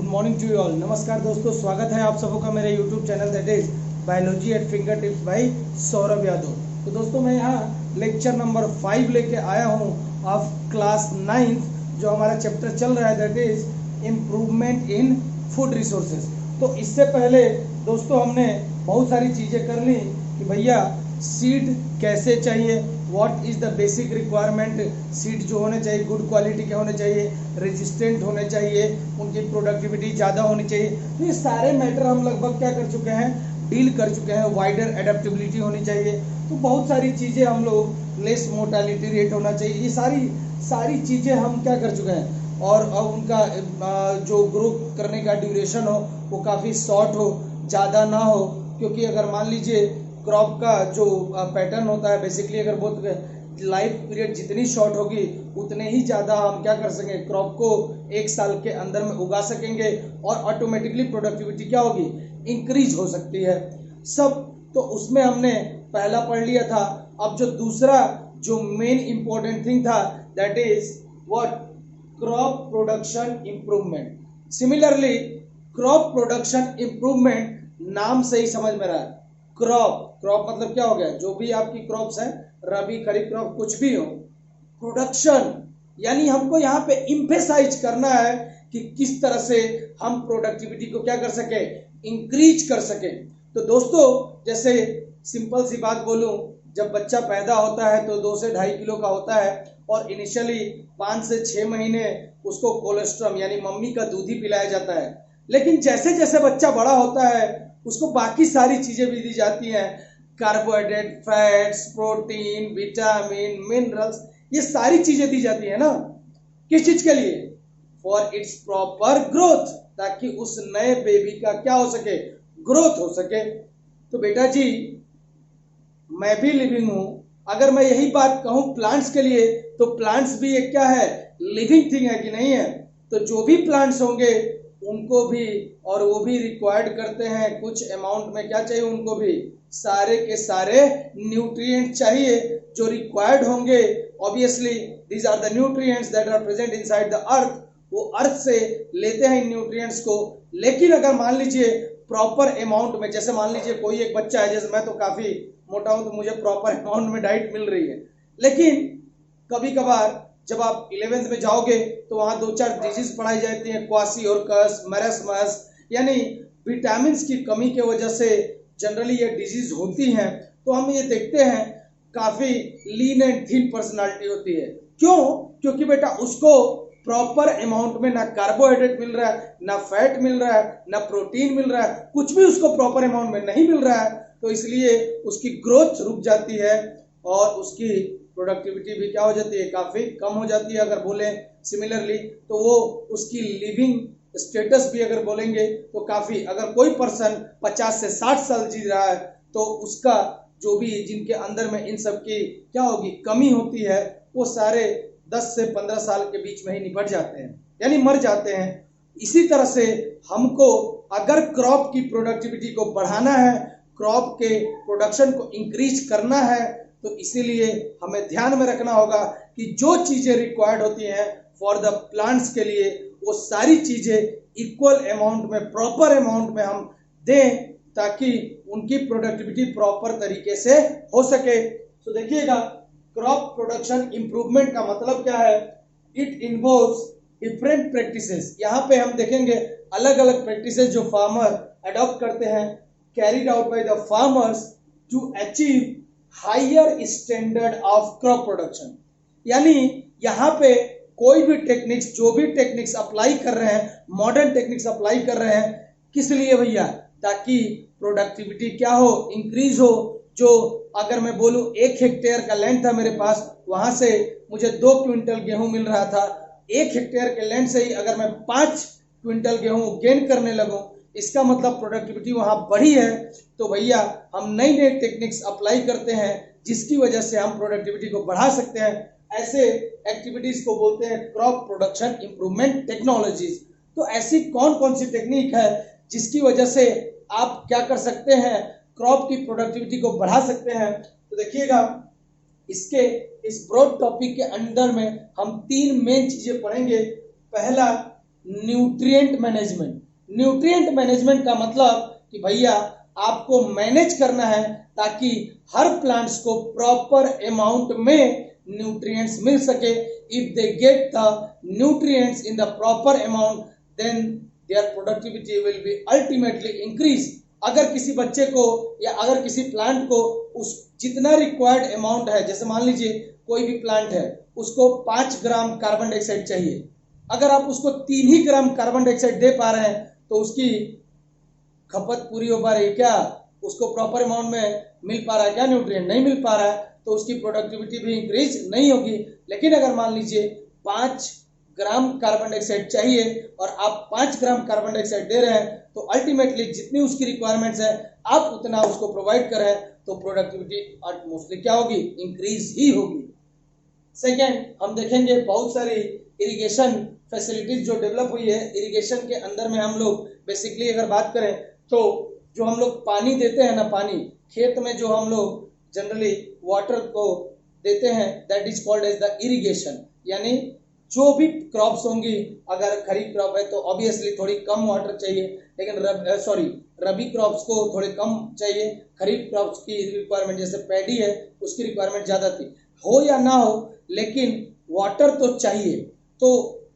Good morning to you all. नमस्कार दोस्तों, स्वागत है आप सबों का मेरे YouTube channel that is biology at finger tips by Saurabh Yadav. तो दोस्तों मैं यहाँ लेक्चर नंबर 5 लेके आया हूँ ऑफ क्लास 9th, जो हमारा चैप्टर चल रहा है that is improvement in food resources. तो इससे पहले दोस्तों हमने बहुत सारी चीज़ें कर ली कि भैया सीड कैसे चाहिए, what is the basic requirement, seed जो होने चाहिए गुड क्वालिटी के होने चाहिए, रेजिस्टेंट होने चाहिए, उनकी प्रोडक्टिविटी ज़्यादा होनी चाहिए। तो ये सारे मैटर हम लगभग क्या कर चुके हैं, डील कर चुके हैं। वाइडर एडेप्टेबिलिटी होनी चाहिए, तो बहुत सारी चीज़ें हम लोग, लेस मोर्टालिटी रेट होना चाहिए, ये सारी चीज़ें हम क्या कर चुके हैं। और अब उनका जो ग्रो करने का ड्यूरेशन हो वो काफ़ी शॉर्ट हो, ज़्यादा ना हो, क्योंकि अगर मान लीजिए क्रॉप का जो पैटर्न होता है बेसिकली, अगर बहुत लाइफ पीरियड जितनी शॉर्ट होगी उतने ही ज़्यादा हम क्या कर सकेंगे, क्रॉप को एक साल के अंदर में उगा सकेंगे और ऑटोमेटिकली प्रोडक्टिविटी क्या होगी, इंक्रीज हो सकती है सब। तो उसमें हमने पहला पढ़ लिया था। अब जो दूसरा जो मेन इंपॉर्टेंट थिंग था that is what, crop production improvement. Similarly crop production improvement नाम से ही समझ में रहा है। क्रॉप मतलब क्या हो गया, जो भी आपकी क्रॉप्स हैं, रबी खरीफ क्रॉप कुछ भी हो, प्रोडक्शन यानी हमको यहाँ पे इम्फेसाइज करना है कि किस तरह से हम प्रोडक्टिविटी को क्या कर सके, इंक्रीज कर सके। तो दोस्तों जैसे सिंपल सी बात बोलूं, जब बच्चा पैदा होता है तो 2 से 2.5 किलो का होता है और इनिशियली 5 से 6 महीने उसको कोलेस्ट्रम यानी मम्मी का दूध ही पिलाया जाता है। लेकिन जैसे जैसे बच्चा बड़ा होता है उसको बाकी सारी चीजें भी दी जाती हैं, carbohydrate, fats, protein, vitamin, minerals, ये सारी चीजें दी जाती है ना। किस चीज के लिए, फॉर इट्स प्रॉपर ग्रोथ, ताकि उस नए बेबी का क्या हो सके, ग्रोथ हो सके। तो बेटा जी मैं भी लिविंग हूं, अगर मैं यही बात कहूं प्लांट्स के लिए, तो प्लांट्स भी एक क्या है, लिविंग थिंग है कि नहीं है। तो जो भी प्लांट्स होंगे उनको भी, और वो भी रिक्वायर्ड करते हैं कुछ अमाउंट में, क्या चाहिए उनको भी, सारे के सारे न्यूट्रिएंट चाहिए जो रिक्वायर्ड होंगे। Obviously these are the nutrients that are present inside the earth. वो अर्थ से लेते हैं इन न्यूट्रिएंट्स को। लेकिन अगर मान लीजिए प्रॉपर अमाउंट में, जैसे मान लीजिए कोई एक बच्चा है, जैसे मैं तो काफी मोटा हूं तो मुझे प्रॉपर अमाउंट में डाइट मिल रही है, लेकिन कभी कभार जब आप 11th में जाओगे तो वहां 2-4 डिजीज पढ़ाई जाती हैं, क्वासियोरकस, मरसमस, यानी विटामिन की कमी की वजह से जनरली ये डिजीज होती हैं। तो हम ये देखते हैं काफी लीन एंड थिन पर्सनालिटी होती है। क्यों? क्योंकि बेटा उसको प्रॉपर अमाउंट में ना कार्बोहाइड्रेट मिल रहा है, ना फैट मिल रहा है, ना प्रोटीन मिल रहा है, कुछ भी उसको प्रॉपर अमाउंट में नहीं मिल रहा है। तो इसलिए उसकी ग्रोथ रुक जाती है और उसकी प्रोडक्टिविटी भी क्या हो जाती है, काफी कम हो जाती है। अगर बोले सिमिलरली तो वो उसकी लिविंग स्टेटस भी अगर बोलेंगे तो काफी, अगर कोई पर्सन 50 से 60 साल जी रहा है तो उसका जो भी जिनके अंदर में इन सब की क्या होगी, कमी होती है, वो सारे 10 से 15 साल के बीच में ही निपट जाते हैं, यानी मर जाते हैं। इसी तरह से हमको अगर क्रॉप की प्रोडक्टिविटी को बढ़ाना है, क्रॉप के प्रोडक्शन को इंक्रीज करना है, तो इसीलिए हमें ध्यान में रखना होगा कि जो चीजें रिक्वायर्ड होती हैं फॉर द प्लांट्स के लिए, वो सारी चीजें इक्वल अमाउंट में, प्रॉपर अमाउंट में हम दें, ताकि उनकी प्रोडक्टिविटी प्रॉपर तरीके से हो सके। तो देखिएगा क्रॉप प्रोडक्शन इंप्रूवमेंट का मतलब क्या है, इट इन्वॉल्व्स डिफरेंट प्रैक्टिसेस। यहाँ पे हम देखेंगे अलग अलग प्रैक्टिसेस जो फार्मर अडॉप्ट करते हैं, carried out by the farmers to achieve higher standard of crop production. यानी यहाँ पे कोई भी टेक्निक्स, जो भी टेक्निक्स अप्लाई कर रहे हैं, मॉडर्न टेक्निक्स अप्लाई कर रहे हैं, किस लिए भैया, ताकि प्रोडक्टिविटी क्या हो, इंक्रीज हो। जो अगर मैं बोलूं 1 हेक्टेयर का लैंड था मेरे पास, वहां से मुझे 2 क्विंटल गेहूं मिल रहा था, 1 हेक्टेयर के लैंड से ही अगर मैं 5 क्विंटल गेहूं गेन करने लगूं, इसका मतलब प्रोडक्टिविटी वहां बढ़ी है। तो भैया हम नई नई टेक्निक्स अप्लाई करते हैं जिसकी वजह से हम प्रोडक्टिविटी को बढ़ा सकते हैं। ऐसे एक्टिविटीज को बोलते हैं क्रॉप प्रोडक्शन इंप्रूवमेंट टेक्नोलॉजीज। तो ऐसी कौन कौन सी टेक्निक है जिसकी वजह से आप क्या कर सकते हैं, क्रॉप की प्रोडक्टिविटी को बढ़ा सकते हैं। तो देखिएगा इसके इस ब्रॉड टॉपिक के अंदर में हम 3 मेन चीजें पढ़ेंगे। पहला न्यूट्रिएंट मैनेजमेंट। न्यूट्रिएंट मैनेजमेंट का मतलब कि भैया आपको मैनेज करना है ताकि हर प्लांट्स को प्रॉपर अमाउंट में न्यूट्रिएंट्स मिल सके। If they get the nutrients in the proper amount then their productivity will be ultimately increase. अगर किसी बच्चे को या अगर किसी प्लांट को उस जितना रिक्वायर्ड अमाउंट है, जैसे मान लीजिए कोई भी प्लांट है उसको 5 ग्राम कार्बन डाइऑक्साइड चाहिए, अगर आप उसको 3 ही ग्राम कार्बन डाइऑक्साइड दे पा रहे हैं तो उसकी खपत पूरी हो पा रही है क्या? उसको प्रॉपर अमाउंट में मिल पा रहा है क्या न्यूट्रिएंट? नहीं मिल पा रहा है, तो उसकी प्रोडक्टिविटी भी इंक्रीज नहीं होगी। लेकिन अगर मान लीजिए 5 ग्राम कार्बन डाइऑक्साइड चाहिए और आप 5 ग्राम कार्बन डाइऑक्साइड दे रहे हैं तो अल्टीमेटली जितनी उसकी रिक्वायरमेंट्स है आप उतना उसको प्रोवाइड कर रहे हैं, तो प्रोडक्टिविटी मोस्टली क्या होगी? इंक्रीज ही होगी। सेकेंड, हम देखेंगे बहुत सारी इरिगेशन फैसिलिटीज जो डेवलप हुई है। इरिगेशन के अंदर में हम लोग बेसिकली अगर बात करें तो जो हम लोग पानी देते हैं ना, पानी खेत में जो हम लोग जनरली वाटर को देते हैं that is called as the irrigation. यानी जो भी क्रॉप्स होंगी, अगर खरीफ क्रॉप है तो ऑब्वियसली थोड़ी कम वाटर चाहिए, लेकिन रबी क्रॉप्स को थोड़े कम चाहिए। खरीफ क्रॉप्स की रिक्वायरमेंट जैसे पैडी है उसकी रिक्वायरमेंट ज्यादा थी, हो या ना हो लेकिन वाटर तो चाहिए। तो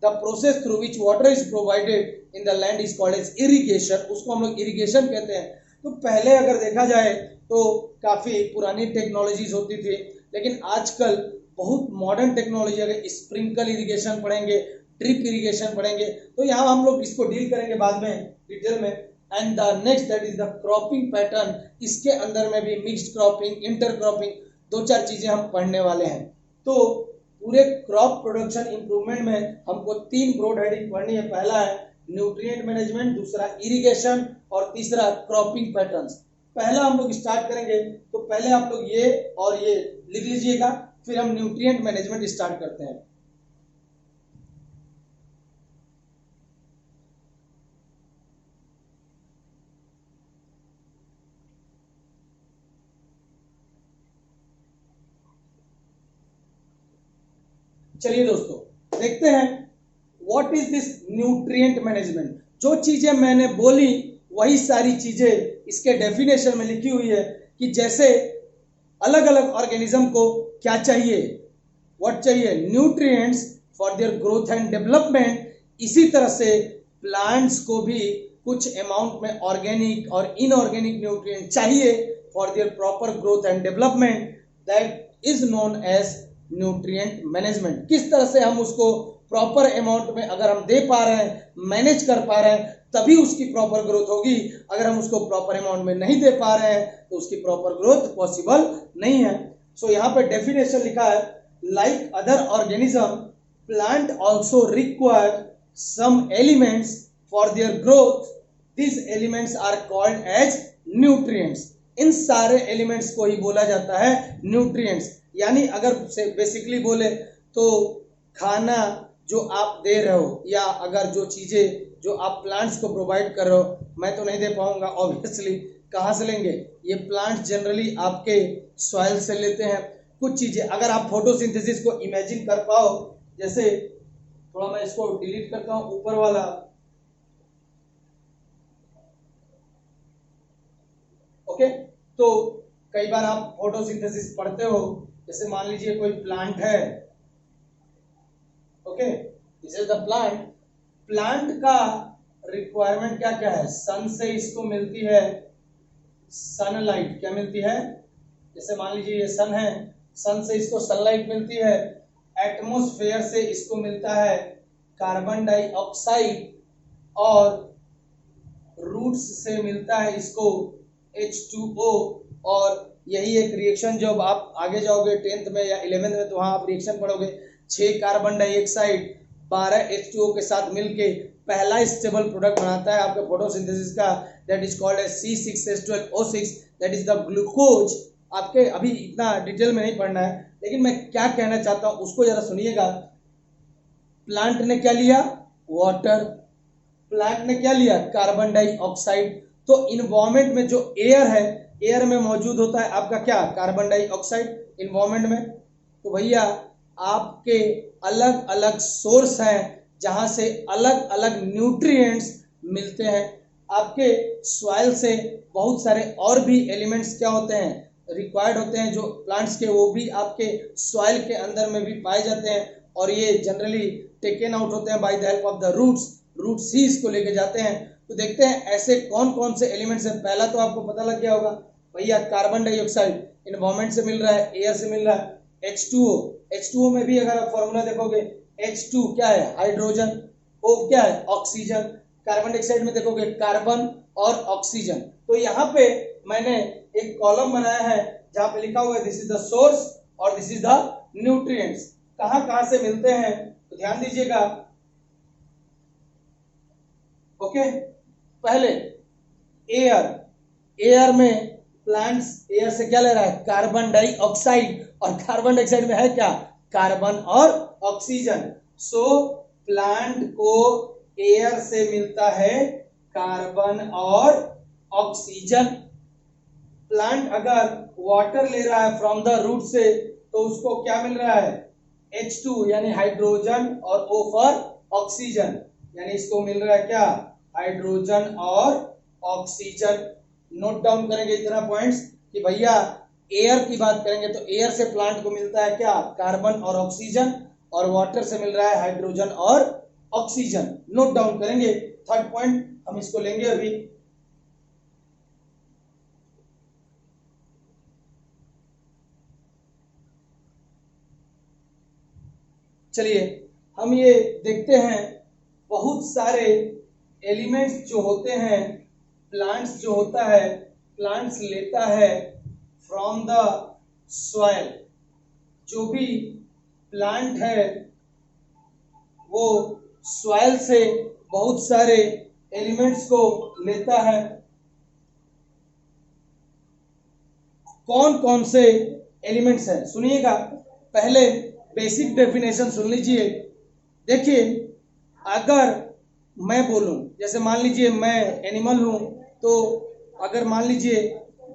the process through which water is provided in the land is called as irrigation, उसको हम लोग इरिगेशन कहते हैं। तो पहले अगर देखा जाए तो काफी पुरानी टेक्नोलॉजीज होती थी, लेकिन आजकल बहुत मॉडर्न टेक्नोलॉजी, अगर स्प्रिंकल इरिगेशन पढ़ेंगे, ड्रिप इरिगेशन पढ़ेंगे, तो यहाँ हम लोग इसको डील करेंगे बाद में डिटेल में। And the next that is the cropping pattern, इसके अंदर में भी मिक्स्ड क्रॉपिंग, इंटर क्रॉपिंग, 2-4 चीजें हम पढ़ने वाले हैं। तो पूरे क्रॉप प्रोडक्शन इंप्रूवमेंट में हमको 3 ब्रॉड हेडिंग पढ़नी है। पहला है न्यूट्रिएंट मैनेजमेंट, दूसरा इरिगेशन और तीसरा क्रॉपिंग पैटर्न्स। पहला हम लोग स्टार्ट करेंगे तो पहले आप लोग ये और ये लिख लीजिएगा, फिर हम न्यूट्रिएंट मैनेजमेंट स्टार्ट करते हैं। चलिए दोस्तों देखते हैं what is this nutrient management. जो चीजें मैंने बोली वही सारी चीजें इसके डेफिनेशन में लिखी हुई है कि जैसे अलग अलग ऑर्गेनिज्म को क्या चाहिए, व्हाट चाहिए, nutrients for their growth and development, इसी तरह से प्लांट्स को भी कुछ अमाउंट में ऑर्गेनिक और इनऑर्गेनिक न्यूट्रिएंट चाहिए for their proper growth and development, that is known as nutrient management. किस तरह से हम उसको प्रॉपर अमाउंट में अगर हम दे पा रहे हैं, मैनेज कर पा रहे हैं, तभी उसकी प्रॉपर ग्रोथ होगी। अगर हम उसको प्रॉपर अमाउंट में नहीं दे पा रहे हैं तो उसकी प्रॉपर ग्रोथ पॉसिबल नहीं है। सो यहाँ पे डेफिनेशन लिखा है, like other organism plant also require some elements for their growth, this elements are called as nutrients. इन सारे एलिमेंट्स को ही बोला जाता है न्यूट्रिएंट्स। यानी अगर बेसिकली बोले तो खाना जो आप दे रहे हो या अगर जो चीजें जो आप प्लांट्स को प्रोवाइड कर रहे हो, मैं तो नहीं दे पाऊंगा ऑब्वियसली, कहाँ से लेंगे? ये प्लांट जनरली आपके सॉइल से लेते हैं। कुछ चीजें अगर आप फोटोसिंथेसिस को इमेजिन कर पाओ, जैसे थोड़ा मैं इसको डिलीट करता हूं ऊपर वाला, ओके। तो कई बार आप फोटोसिंथेसिस पढ़ते हो, जैसे मान लीजिए कोई प्लांट है, okay, this is the plant. Plant का रिक्वायरमेंट क्या क्या है? सन से इसको मिलती है सनलाइट, क्या मिलती है? जैसे मान लीजिए ये सन है, सन से इसको सनलाइट मिलती है। एटमॉस्फेयर से इसको मिलता है कार्बन डाइऑक्साइड और रूट्स से मिलता है इसको H2O। और यही एक रिएक्शन जब आप आगे जाओगे 10th में या 11th में तो वहां आप रिएक्शन पढ़ोगे, 6 कार्बन डाइऑक्साइड 12 H2O के साथ मिलके पहला स्टेबल प्रोडक्ट बनाता है आपके फोटोसिंथेसिस का, that is called as C6H12O6, that is the glucose. आपके अभी इतना डिटेल में नहीं पढ़ना है, लेकिन मैं क्या कहना चाहता हूं उसको जरा सुनिएगा। प्लांट ने क्या लिया? वाटर। प्लांट ने क्या लिया? Carbon dioxide. तो इन्वायरमेंट में जो एयर है, एयर में मौजूद होता है आपका क्या? कार्बन डाइऑक्साइड इन्वायरमेंट में। तो भैया आपके अलग अलग सोर्स हैं जहां से अलग अलग न्यूट्रिएंट्स मिलते हैं। आपके सॉइल से बहुत सारे और भी एलिमेंट्स क्या होते हैं, रिक्वायर्ड होते हैं जो प्लांट्स के, वो भी आपके सॉइल के अंदर में भी पाए जाते हैं और ये जनरली टेकन आउट होते हैं by the help of the roots ही इसको लेके जाते हैं। तो देखते हैं ऐसे कौन कौन से एलिमेंट्स हैं। पहला तो आपको पता लग गया होगा भैया, कार्बन डाइऑक्साइड एनवायरमेंट से मिल रहा है, एयर से मिल रहा है। H2O में भी अगर आप फॉर्मूला देखोगे, H2 क्या है, हाइड्रोजन, O क्या है, ऑक्सीजन। कार्बन डाइऑक्साइड में देखोगे कार्बन और ऑक्सीजन। तो यहाँ पे मैंने एक कॉलम बनाया है जहां पे लिखा हुआ है दिस इज द सोर्स और दिस इज द न्यूट्रिएंट्स। कहां कहां से मिलते हैं तो ध्यान दीजिएगा। ओके, पहले एयर में प्लांट्स एयर से क्या ले रहा है, कार्बन डाइऑक्साइड, और कार्बन डाइऑक्साइड में है क्या, कार्बन और ऑक्सीजन। सो प्लांट को एयर से मिलता है कार्बन और ऑक्सीजन। प्लांट अगर वाटर ले रहा है फ्रॉम द रूट से तो उसको क्या मिल रहा है, H2 यानी हाइड्रोजन और O फॉर ऑक्सीजन, यानी इसको मिल रहा है क्या, हाइड्रोजन और ऑक्सीजन। नोट डाउन करेंगे इतना पॉइंट्स कि भैया एयर की बात करेंगे तो एयर से प्लांट को मिलता है क्या, कार्बन और ऑक्सीजन, और वाटर से मिल रहा है हाइड्रोजन और ऑक्सीजन। नोट डाउन करेंगे। थर्ड पॉइंट हम इसको लेंगे अभी। चलिए हम ये देखते हैं, बहुत सारे एलिमेंट्स जो होते हैं, प्लांट्स जो होता है, प्लांट्स लेता है फ्रॉम द सॉइल। जो भी प्लांट है वो सॉइल से बहुत सारे एलिमेंट्स को लेता है। कौन कौन से एलिमेंट्स हैं सुनिएगा। पहले बेसिक डेफिनेशन सुन लीजिए। देखिए, अगर मैं बोलूं, जैसे मान लीजिए मैं एनिमल हूं, तो अगर मान लीजिए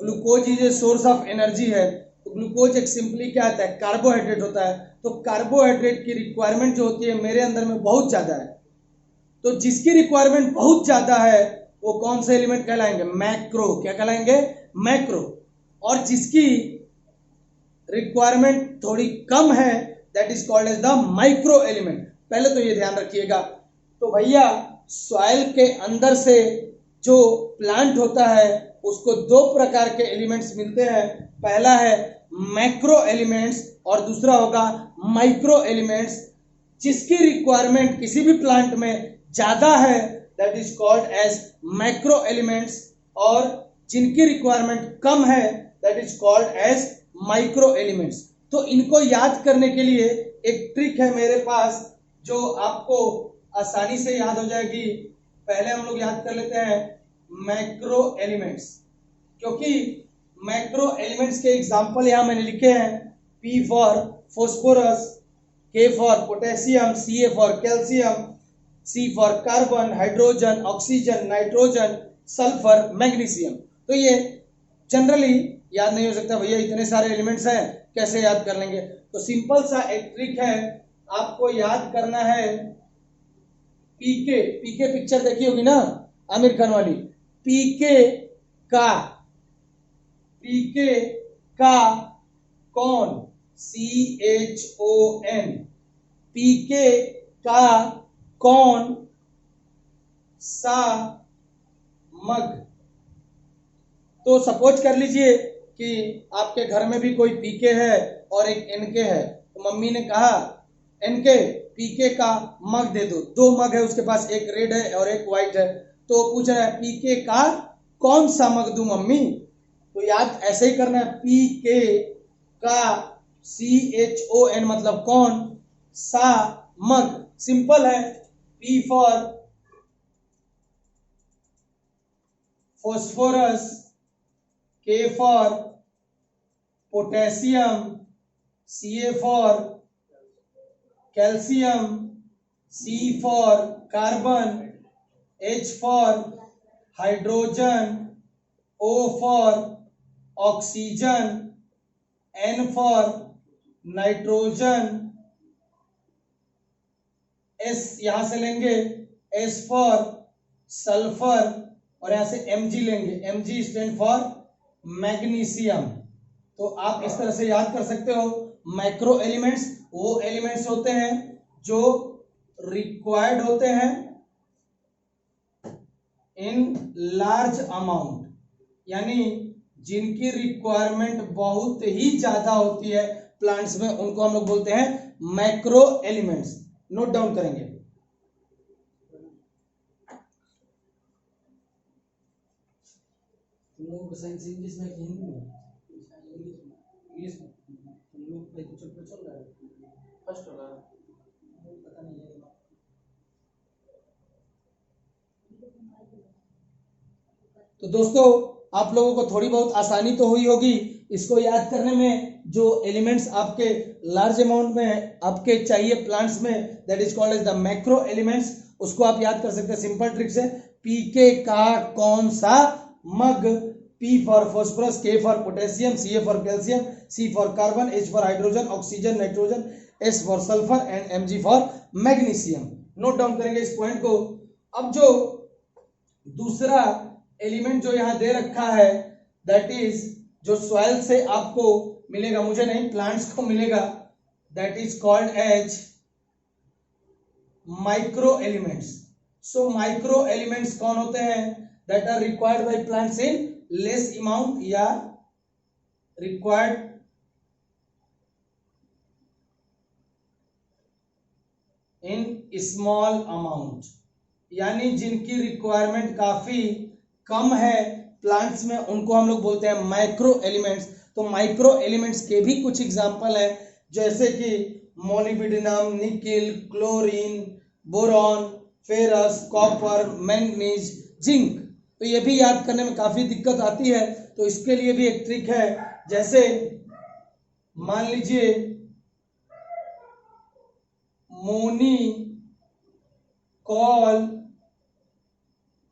glucose is a source of energy है, तो ग्लूकोज एक सिंपली क्या होता है, कार्बोहाइड्रेट होता है। तो कार्बोहाइड्रेट की रिक्वायरमेंट जो होती है मेरे अंदर में बहुत ज्यादा है। तो जिसकी रिक्वायरमेंट बहुत ज्यादा है वो कौन से एलिमेंट कहलाएंगे, मैक्रो। क्या कहलाएंगे, मैक्रो। और जिसकी रिक्वायरमेंट थोड़ी कम है that is called as the micro element. पहले तो ये ध्यान रखिएगा। तो भैया सॉइल के अंदर से जो प्लांट होता है उसको दो प्रकार के एलिमेंट्स मिलते हैं। पहला है मैक्रो एलिमेंट्स और दूसरा होगा माइक्रो एलिमेंट्स। जिसकी रिक्वायरमेंट किसी भी प्लांट में ज्यादा है that is called as macro elements, और जिनकी रिक्वायरमेंट कम है that is called as micro elements. तो इनको याद करने के लिए एक ट्रिक है मेरे पास जो आपको आसानी से याद हो जाएगी। पहले हम लोग याद कर लेते हैं मैक्रो एलिमेंट्स, क्योंकि मैक्रो एलिमेंट्स के एग्जांपल यहां मैंने लिखे हैं। P for phosphorus, K for potassium, Ca for calcium, C for carbon, hydrogen, oxygen, nitrogen, sulphur, magnesium. तो ये जनरली याद नहीं हो सकता भैया इतने सारे एलिमेंट्स हैं कैसे याद कर लेंगे। तो सिंपल सा एक ट्रिक है, आपको याद करना है पीके पिक्चर देखी होगी ना आमिर खान वाली। का पीके का कौन, CHON। पीके का कौन सा मग। तो सपोज कर लीजिए कि आपके घर में भी कोई पीके है और एक एनके है। तो मम्मी ने कहा एनके पीके का मग दे दो। दो मग है उसके पास, एक रेड है और एक व्हाइट है। तो पूछ रहा है पीके का कौन सा मग दूं मम्मी। तो याद ऐसे ही करना है, पीके का CHON मतलब कौन सा मग। सिंपल है, P for phosphorus, K for potassium, Ca for calcium, C for carbon, H for hydrogen, O for oxygen, N for nitrogen, S यहां से लेंगे, एस फॉर सल्फर, और यहां से Mg लेंगे, Mg स्टैंड फॉर मैग्नीशियम। तो आप इस तरह से याद कर सकते हो। माइक्रो एलिमेंट्स वो एलिमेंट्स होते हैं जो रिक्वायर्ड होते हैं इन लार्ज अमाउंट, यानी जिनकी रिक्वायरमेंट बहुत ही ज्यादा होती है प्लांट्स में, उनको हम लोग बोलते हैं मैक्रो एलिमेंट्स। नोट डाउन करेंगे। तुम लोग साइंस इंग्लिश में कि हिंदी में? इंग्लिश में। तुम लोग का कुछ चल रहा है, फर्स्ट हो रहा है, पता नहीं है। तो दोस्तों आप लोगों को थोड़ी बहुत आसानी तो हुई होगी इसको याद करने में। जो एलिमेंट्स आपके लार्ज अमाउंट में आपके चाहिए प्लांट्स में, that is called as the macro elements, उसको आप याद कर सकते हैं सिंपल ट्रिक से। पीके का कौन सा मग? P for phosphorus, K for potassium, Ca for calcium, C for carbon, H for hydrogen, oxygen, nitrogen, S for sulphur and Mg for magnesium. Note down करेंगे इस पॉइंट को। अब जो दूसरा एलिमेंट जो यहां दे रखा है, दैट इज जो सॉइल से आपको मिलेगा, मुझे नहीं प्लांट्स को मिलेगा, that is called as micro elements. So micro elements कौन होते हैं? That are required by plants in less amount या रिक्वायर्ड इन स्मॉल अमाउंट, यानी जिनकी रिक्वायरमेंट काफी कम है प्लांट्स में, उनको हम लोग बोलते हैं माइक्रो एलिमेंट्स। तो माइक्रो एलिमेंट्स के भी कुछ एग्जांपल है, जैसे कि molybdenum, nickel, chlorine, boron, ferrous, copper, manganese, zinc. तो ये भी याद करने में काफी दिक्कत आती है, तो इसके लिए भी एक ट्रिक है। जैसे मान लीजिए मोनी, कॉल,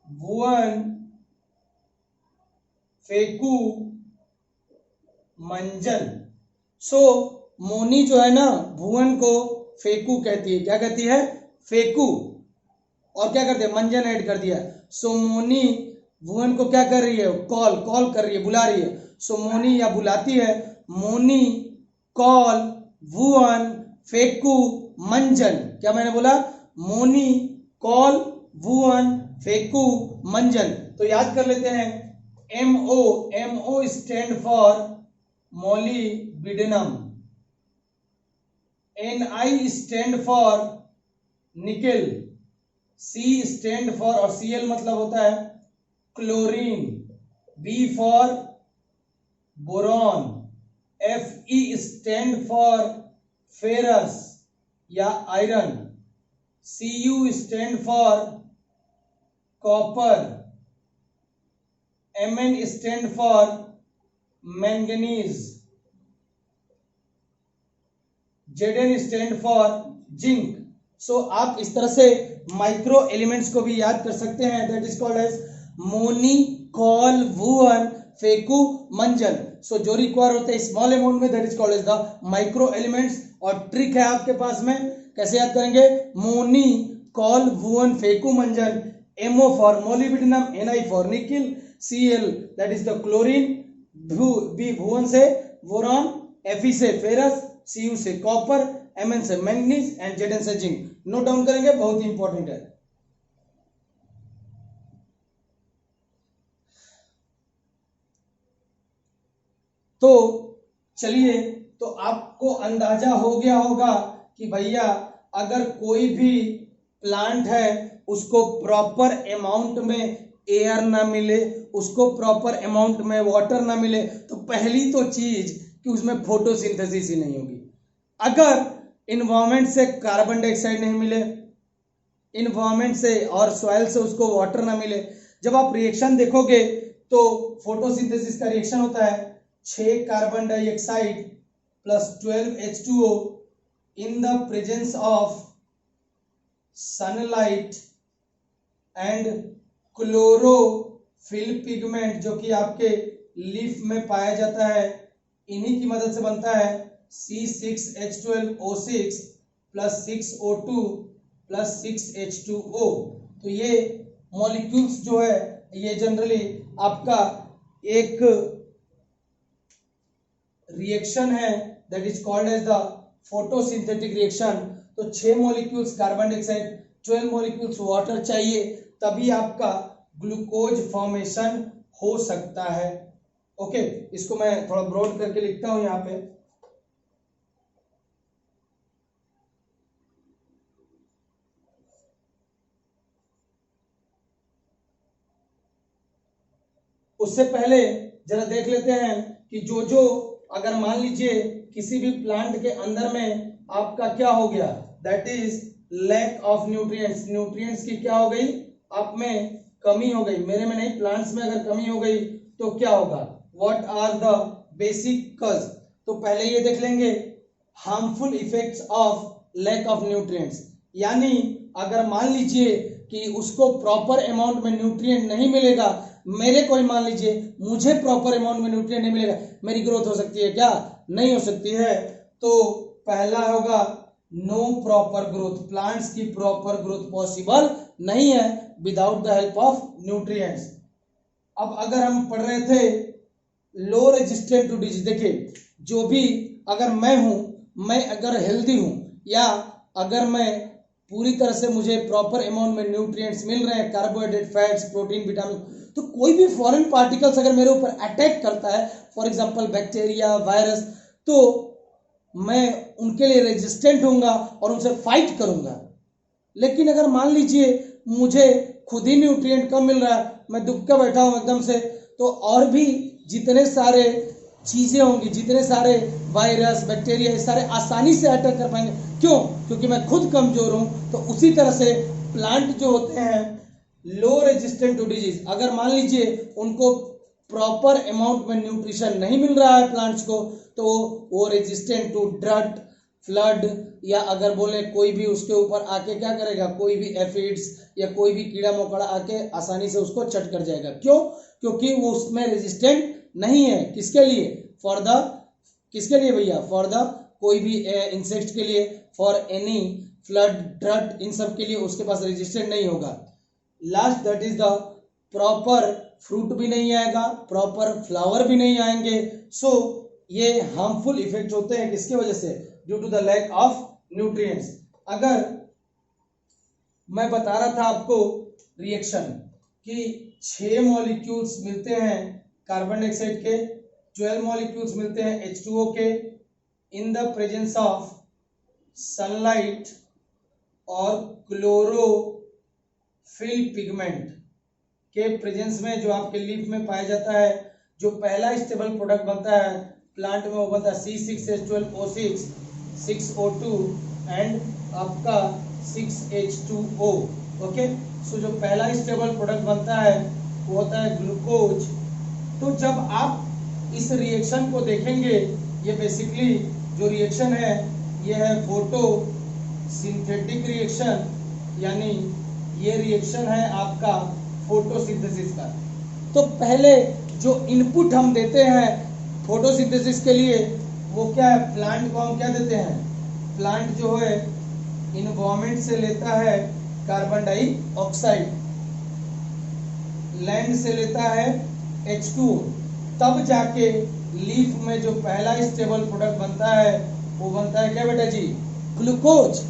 भुवन, फेकू, मंजन। सो मोनी जो है ना, भुवन को फेकू कहती है। क्या कहती है? फेकू। और क्या करते हैं? मंजन ऐड कर दिया। सो मोनी भुवन को क्या कर रही है? कॉल कर रही है, बुला रही है। सो मोनी या बुलाती है। मोनी, कॉल, भुवन, फेकू, मंजन। क्या मैंने बोला? मोनी, कॉल, भुवन, फेकू, मंजन। तो याद कर लेते हैं। MO stand for molybdenum, Ni stand for nickel, C stand for, और Cl मतलब होता है chlorine, B for boron, Fe stand for ferrous या iron, Cu stand for copper, Mn stand for manganese, Zn stand for zinc. So आप इस तरह से micro elements को भी याद कर सकते हैं। That is called as Moni, कॉल, भुवन, फेकू, मंजन। सो जो रिक्वायर होते हैं स्मॉल अमाउंट में, that is called as the micro elements. और ट्रिक है आपके पास में, कैसे याद करेंगे? मोनी, कॉल, भुवन, फेकू, मंजन। MO for molybdenum, Ni for nickel, Cl that is the chlorine, B भुवन से बोरॉन, Fe से फेरस, Cu से कॉपर, Mn से मैंगनीज एंड Zn से जिंक। नोट डाउन करेंगे, बहुत ही इंपॉर्टेंट है। तो चलिए, तो आपको अंदाजा हो गया होगा कि भैया अगर कोई भी प्लांट है उसको प्रॉपर अमाउंट में एयर ना मिले, उसको प्रॉपर अमाउंट में वाटर ना मिले, तो पहली तो चीज कि उसमें फोटोसिंथेसिस ही नहीं होगी। अगर इन्वायरमेंट से कार्बन डाइऑक्साइड नहीं मिले, इन्वायरमेंट से और सॉइल से उसको वाटर ना मिले, जब आप रिएक्शन देखोगे तो फोटोसिंथेसिस का रिएक्शन होता है 6 carbon dioxide plus 12 H2O in the presence of sunlight and chlorophyll pigment, जो कि आपके लीफ में पाया जाता है। इन्हीं की मदद से बनता है C6H12O6 plus 6O2 plus 6H2O। तो ये मॉलिक्यूल्स जो है ये जनरली आपका एक रिएक्शन है that is called as the photosynthetic reaction. तो 6 molecules carbon dioxide, 12 molecules water चाहिए, तभी आपका ग्लूकोज फॉर्मेशन हो सकता है। ओके, इसको मैं थोड़ा ब्रॉड करके लिखता हूं यहां पे। उससे पहले जरा देख लेते हैं कि जो अगर मान लीजिए किसी भी प्लांट के अंदर में आपका क्या हो गया, that is lack of nutrients. Nutrients की क्या हो गई, आप में कमी हो गई, मेरे में नहीं, प्लांट्स में अगर कमी हो गई तो क्या होगा, what are the basic cause. तो पहले ये देख लेंगे harmful effects of lack of nutrients. यानी अगर मान लीजिए कि उसको प्रॉपर अमाउंट में न्यूट्रिएंट नहीं मिलेगा, मेरे कोई मान लीजिए मुझे प्रॉपर अमाउंट में न्यूट्रिएंट नहीं मिलेगा, मेरी ग्रोथ हो सकती है क्या, नहीं हो सकती है। तो पहला होगा नो प्रॉपर ग्रोथ, प्लांट्स की प्रॉपर ग्रोथ पॉसिबल नहीं है without the help of nutrients. अब अगर हम पढ़ रहे थे लो रेजिस्टेंट टू डिजीज, देखिए जो भी अगर मैं हूं, मैं अगर हेल्दी हूं या अगर मैं पूरी तरह से मुझे प्रॉपर अमाउंट में न्यूट्रिएंट्स मिल रहे हैं, कार्बोहाइड्रेट, फैट्स, प्रोटीन, विटामिन, तो कोई भी फॉरेन पार्टिकल्स अगर मेरे ऊपर अटैक करता है, फॉर एग्जांपल बैक्टीरिया, वायरस, तो मैं उनके लिए रेजिस्टेंट होऊंगा और उनसे फाइट करूंगा। लेकिन अगर मान लीजिए मुझे खुद ही न्यूट्रिएंट कम मिल रहा है, मैं दुब के बैठा हूं एकदम से, तो और भी जितने सारे चीजें होंगी, जितने सारे वायरस, बैक्टीरिया, ये सारे आसानी से अटैक कर पाएंगे। क्यों? क्योंकि मैं खुद कमजोर हूं। तो उसी तरह से प्लांट जो होते हैं लो रेजिस्टेंट टू डिजीज, अगर मान लीजिए उनको प्रॉपर अमाउंट में न्यूट्रिशन नहीं मिल रहा है प्लांट्स को, तो वो रेजिस्टेंट टू ड्रट, फ्लड, या अगर बोले कोई भी उसके ऊपर आके क्या करेगा, कोई भी एफिड्स या कोई भी कीड़ा मकोड़ा आके आसानी से उसको चट कर जाएगा। क्यों? क्योंकि वो उसमें रेजिस्टेंट नहीं है। किसके लिए? फॉर द, किसके लिए भैया? फॉर द कोई भी इंसेक्ट के लिए, फॉर एनी फ्लड, ड्रट, इन सब के लिए उसके पास रेजिस्टेंट नहीं होगा। Last that is the proper fruit भी नहीं आएगा, प्रॉपर फ्लावर भी नहीं आएंगे। सो ये हार्मफुल इफेक्ट होते हैं किसके वजह से? Due to the lack of nutrients. अगर मैं बता रहा था आपको रिएक्शन कि 6 मॉलिक्यूल्स मिलते हैं कार्बन डाइऑक्साइड के, 12 मॉलिक्यूल्स मिलते हैं H2O के, in the presence of sunlight और क्लोरोफिल पिगमेंट के प्रेजेंस में, जो आपके लीफ में पाया जाता है, जो पहला स्टेबल प्रोडक्ट बनता है प्लांट में, वो बनता है C6H12O6, 6O2 एंड आपका 6H2O। ओके, सो जो पहला स्टेबल प्रोडक्ट बनता है वो होता है ग्लूकोज। तो जब आप इस रिएक्शन को देखेंगे, ये बेसिकली जो रिएक्शन है ये है फोटो सिंथेटिक रिएक्शन, यानी ये रिएक्शन है आपका फोटोसिंथेसिस का। तो पहले जो इनपुट हम देते हैं फोटोसिंथेसिस के लिए वो क्या है? प्लांट को हम क्या देते हैं? प्लांट जो है इन्वायरमेंट से लेता है कार्बन डाइऑक्साइड, लैंड से लेता है H2O, तब जाके लीफ में जो पहला स्टेबल प्रोडक्ट बनता है वो बनता है क्या बेटा जी? ग्लूकोज।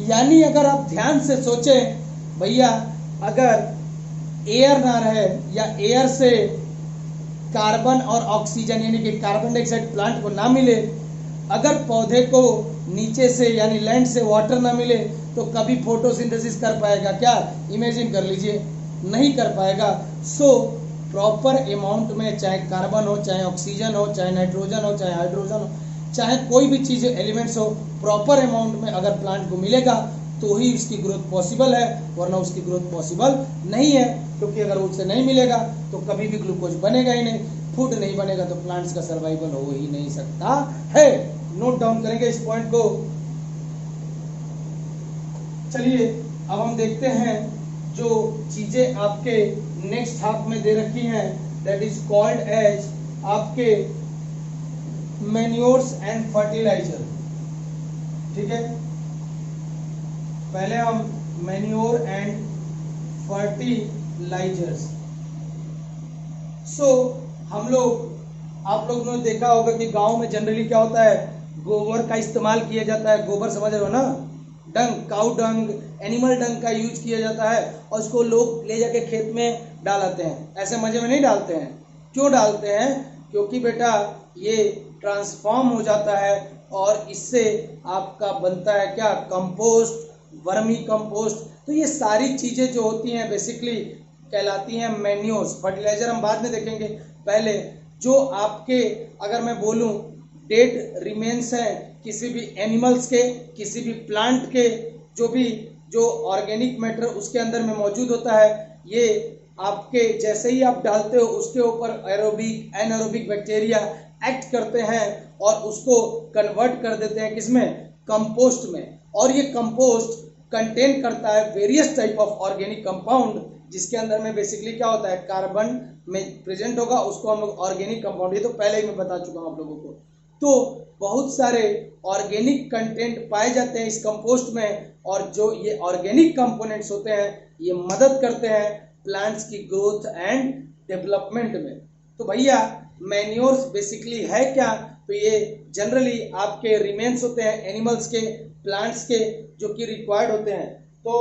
यानी अगर आप ध्यान से सोचें भैया, अगर एयर ना रहे या एयर से कार्बन और ऑक्सीजन यानी कि कार्बन डाइऑक्साइड प्लांट को ना मिले, अगर पौधे को नीचे से यानी लैंड से वाटर ना मिले, तो कभी फोटोसिंथेसिस कर पाएगा क्या? इमेजिन कर लीजिए, नहीं कर पाएगा। सो प्रॉपर अमाउंट में चाहे कार्बन हो, चाहे ऑक्सीजन हो, चाहे नाइट्रोजन हो, चाहे हाइड्रोजन हो, चाहे कोई भी चीज एलिमेंट्स हो, प्रॉपर अमाउंट में अगर प्लांट को मिलेगा तो ही उसकी ग्रोथ पॉसिबल है, वरना उसकी ग्रोथ पॉसिबल नहीं है। क्योंकि अगर उससे नहीं मिलेगा तो कभी भी ग्लूकोज बनेगा ही नहीं, फूड नहीं बनेगा तो प्लांट्स का सर्वाइवल हो ही नहीं सकता है। नोट डाउन करेंगे इस पॉइंट को। चलिए अब हम देखते हैं जो चीजें आपके नेक्स्ट हाफ में दे रखी हैं, दैट इज कॉल्ड एज आपके मैन्योर्स एंड फर्टिलाइजर। ठीक है, पहले हम मैन्योर एंड फर्टिलाइजर्स। हम लोग, आप लोग ने देखा होगा कि गांव में जनरली क्या होता है, गोबर का इस्तेमाल किया जाता है। गोबर समझ रहे हो ना, डंग, काउ डंग, एनिमल डंग का यूज किया जाता है और उसको लोग ले जाके खेत में डालते हैं। ऐसे मजे में नहीं डालते हैं। क्यों डालते हैं? क्योंकि बेटा ये ट्रांसफॉर्म हो जाता है और इससे आपका बनता है क्या, कंपोस्ट, वर्मी कंपोस्ट। तो ये सारी चीजें जो होती हैं बेसिकली कहलाती हैं मैन्योर्स। फर्टिलाइजर हम बाद में देखेंगे। पहले जो आपके, अगर मैं बोलूं, डेड रिमेन्स हैं किसी भी एनिमल्स के, किसी भी प्लांट के, जो ऑर्गेनिक मैटर उसके अंदर में मौजूद होता है, ये आपके जैसे ही आप डालते हो उसके ऊपर एरोबिक एनारोबिक बैक्टीरिया एक्ट करते हैं और उसको कन्वर्ट कर देते हैं किसमें, कंपोस्ट में। और ये कंपोस्ट कंटेन करता है various type of organic compound, जिसके अंदर में बेसिकली क्या होता है, कार्बन में प्रेजेंट होगा, उसको हम लोग ऑर्गेनिक कंपाउंड, ये तो पहले ही मैं बता चुका हूं आप लोगों को। तो बहुत सारे ऑर्गेनिक कंटेंट पाए जाते हैं इस कंपोस्ट में, और जो ये ऑर्गेनिक कंपोनेंट्स होते हैं ये मदद करते हैं प्लांट्स की ग्रोथ एंड डेवलपमेंट में। तो भैया मैन्योर्स बेसिकली है क्या? तो ये जनरली आपके रिमेन्स होते हैं एनिमल्स के, प्लांट्स के, जो कि रिक्वायर्ड होते हैं। तो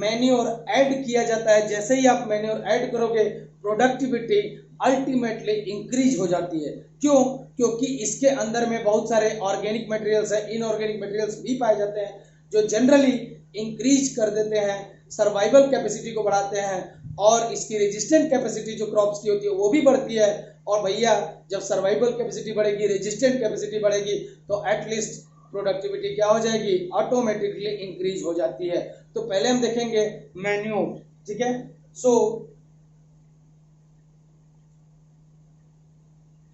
मैन्योर ऐड किया जाता है। जैसे ही आप मैन्योर ऐड करोगे प्रोडक्टिविटी अल्टीमेटली इंक्रीज हो जाती है। क्यों? क्योंकि इसके अंदर में बहुत सारे ऑर्गेनिक मटेरियल्स है, इनऑर्गेनिक मटेरियल्स भी पाए जाते हैं, जो जनरली इंक्रीज कर देते हैं, सर्वाइवल कैपेसिटी को बढ़ाते हैं, और इसकी रेजिस्टेंट कैपेसिटी जो क्रॉप्स की होती है वो भी बढ़ती है। और भैया जब सर्वाइवल कैपेसिटी बढ़ेगी, रेजिस्टेंट कैपेसिटी बढ़ेगी, तो एटलीस्ट प्रोडक्टिविटी क्या हो जाएगी, ऑटोमेटिकली इंक्रीज हो जाती है। तो पहले हम देखेंगे मैन्योर, ठीक है।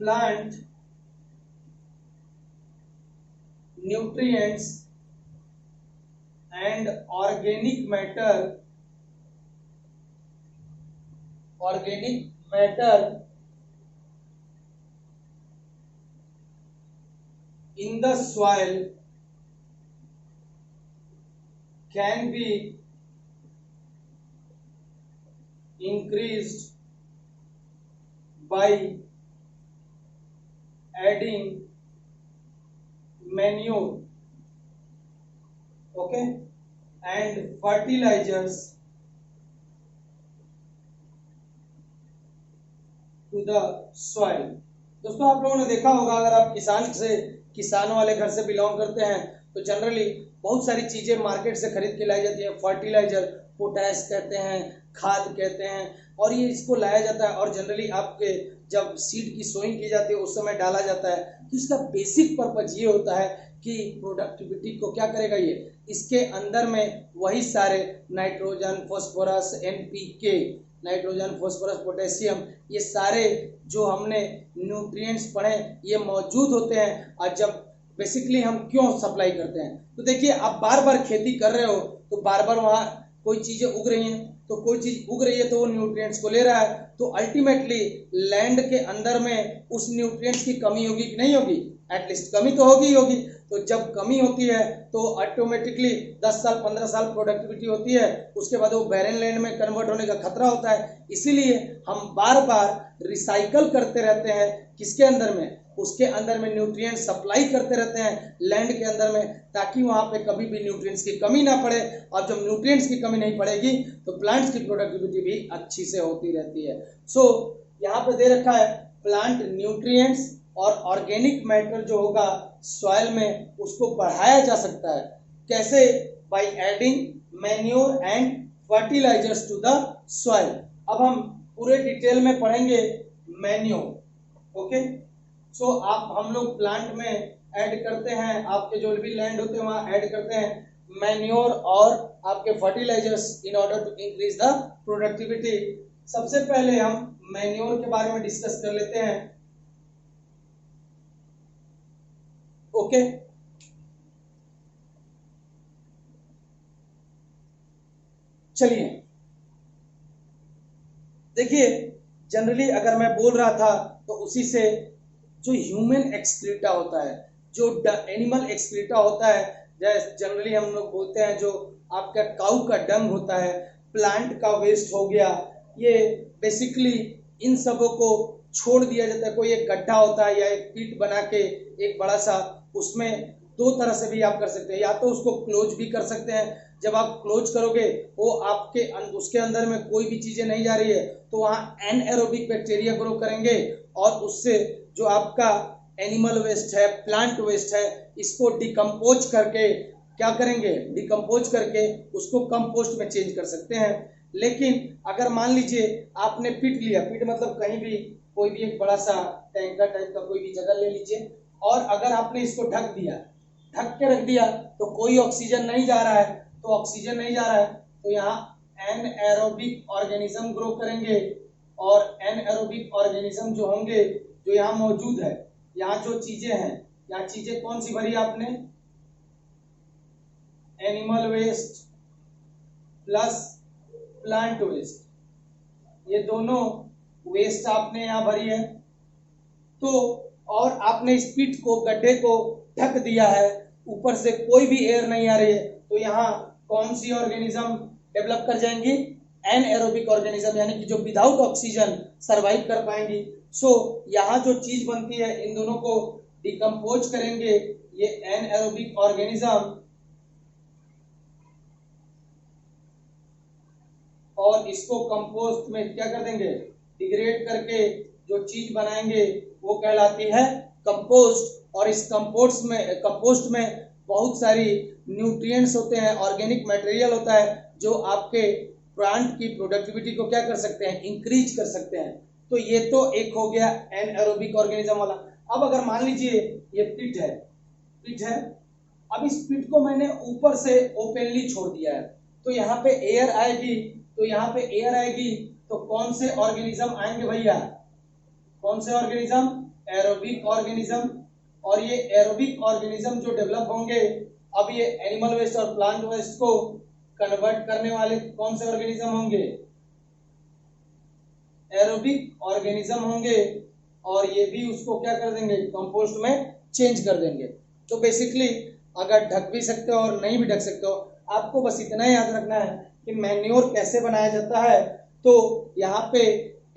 Plant nutrients and organic matter in the soil can be increased by adding manure, okay, and fertilizers to the soil। दोस्तों आप लोगों ने देखा होगा, अगर आप किसान वाले घर से बिलोंग करते हैं तो जनरली बहुत सारी चीजें मार्केट से खरीद के लाई जाती है। फर्टिलाइजर, पोटैश कहते हैं, खाद कहते हैं, और ये इसको लाया जाता है और जनरली आपके जब सीड की सोइंग की जाती है उस समय डाला जाता है। तो इसका बेसिक पर्पज ये होता है कि प्रोडक्टिविटी को क्या करेगा, ये इसके अंदर में वही सारे nitrogen, phosphorus, NPK, nitrogen, phosphorus, potassium, ये सारे जो हमने न्यूट्रिएंट्स पढ़े ये मौजूद होते हैं। और जब बेसिकली हम क्यों सप्लाई करते हैं, तो देखिए आप बार बार खेती कर रहे हो तो बार बार वहां कोई चीजें उग रही हैं, तो कोई चीज उग रही है तो वो न्यूट्रिएंट्स को ले रहा है, तो अल्टीमेटली लैंड के अंदर में उस न्यूट्रिएंट्स की कमी होगी कि नहीं होगी, एटलीस्ट कमी तो होगी ही होगी। तो जब कमी होती है तो ऑटोमेटिकली 10 साल 15 साल प्रोडक्टिविटी होती है, उसके बाद वो बैरन लैंड में कन्वर्ट होने का खतरा होता है। इसीलिए हम बार बार रिसाइकल करते रहते हैं, किसके अंदर में, उसके अंदर में न्यूट्रिएंट सप्लाई करते रहते हैं लैंड के अंदर में, ताकि वहां पे कभी भी न्यूट्रिएंट्स की कमी ना पड़े। और जब न्यूट्रिएंट्स की कमी नहीं पड़ेगी तो प्लांट्स की प्रोडक्टिविटी भी अच्छी से होती रहती है। यहाँ पे दे रखा है प्लांट न्यूट्रिएंट्स और ऑर्गेनिक मैटर जो होगा सॉइल में उसको बढ़ाया जा सकता है। कैसे? By adding manure and fertilisers to the soil. अब हम पूरे डिटेल में पढ़ेंगे मैन्योर, ओके। आप हम लोग प्लांट में ऐड करते हैं, आपके जो भी लैंड होते हैं वहां ऐड करते हैं मैन्योर और आपके fertilisers in order to increase the productivity. सबसे पहले हम मैन्योर के बारे में डिस्कस कर लेते हैं, ओके। चलिए देखिए, जनरली अगर मैं बोल रहा था तो उसी से जो ह्यूमन एक्सक्रीटा होता है, जो एनिमल एक्सक्रीटा होता है, जैसे जनरली हम लोग बोलते हैं जो आपका काऊ का डंग होता है, प्लांट का वेस्ट हो गया, ये बेसिकली इन सबों को छोड़ दिया जाता है। कोई एक गड्ढा होता है या एक पिट बना के एक बड़ा सा, उसमें दो तरह से भी आप कर सकते हैं, या तो उसको क्लोज भी कर सकते हैं। जब आप क्लोज करोगे वो आपके उसके अंदर में कोई भी चीजें नहीं जा रही है तो वहां एनएरोबिक बैक्टीरिया ग्रो करेंगे और उससे जो आपका एनिमल वेस्ट है, प्लांट वेस्ट है, इसको डिकम्पोज करके क्या करेंगे, डिकम्पोज करके उसको कंपोस्ट में चेंज कर सकते हैं। लेकिन अगर मान लीजिए आपने पिट लिया, पिट मतलब कहीं भी कोई भी एक बड़ा सा टैंकर टाइप का कोई भी जगह ले लीजिए, और अगर आपने इसको ढक दिया, ढक के रख दिया, तो कोई ऑक्सीजन नहीं जा रहा है, तो ऑक्सीजन नहीं जा रहा है तो यहाँ एनएरोबिक ऑर्गेनिज्म ग्रो करेंगे, और एनएरोबिक ऑर्गेनिज्म जो होंगे, जो यहाँ मौजूद है, यहाँ जो चीजें हैं, यहाँ चीजें कौन सी भरी आपने, animal waste plus plant waste, ये दोनों वेस्ट आपने यहाँ भरी है। तो और आपने इस पिट को, गड्ढे को ढक दिया है, ऊपर से कोई भी एयर नहीं आ रही है, तो यहाँ कौन सी ऑर्गेनिज्म डेवलप कर जाएंगी, एनएरोबिक ऑर्गेनिज्म, यानी कि जो विदाउट ऑक्सीजन सरवाइव कर पाएंगी। सो यहाँ जो चीज बनती है इन दोनों को डिकम्पोज करेंगे ये एनएरोबिक ऑर्गेनिज्म, और इसको कंपोस्ट में क्या कर देंगे, डिग्रेड करके जो चीज बनाएंगे वो कहलाती है कंपोस्ट। और इस कंपोस्ट में बहुत सारी न्यूट्रिएंट्स होते हैं, ऑर्गेनिक मटेरियल होता है जो आपके प्लांट की प्रोडक्टिविटी को क्या कर सकते हैं, इंक्रीज कर सकते हैं। तो ये तो एक हो गया एनएरोबिक ऑर्गेनिज्म वाला। अब अगर मान लीजिए ये पिट है, अब इस पिट को मैंने ऊपर से ओपनली छोड़ दिया है, तो यहाँ पे एयर आएगी, तो कौन से ऑर्गेनिज्म आएंगे भैया, कौन से ऑर्गेनिज्म, एरोबिक ऑर्गेनिज्म। और ये एरोबिक ऑर्गेनिज्म जो डेवलप होंगे, अब ये एनिमल वेस्ट और प्लांट वेस्ट को कन्वर्ट करने वाले कौन से ऑर्गेनिज्म होंगे, एरोबिक ऑर्गेनिज्म होंगे, और ये भी उसको क्या कर देंगे, कंपोस्ट में चेंज कर देंगे। तो बेसिकली अगर ढक भी सकते हो और नहीं भी ढक सकते हो, आपको बस इतना याद रखना है कि मैन्योर कैसे बनाया जाता है। तो यहाँ पे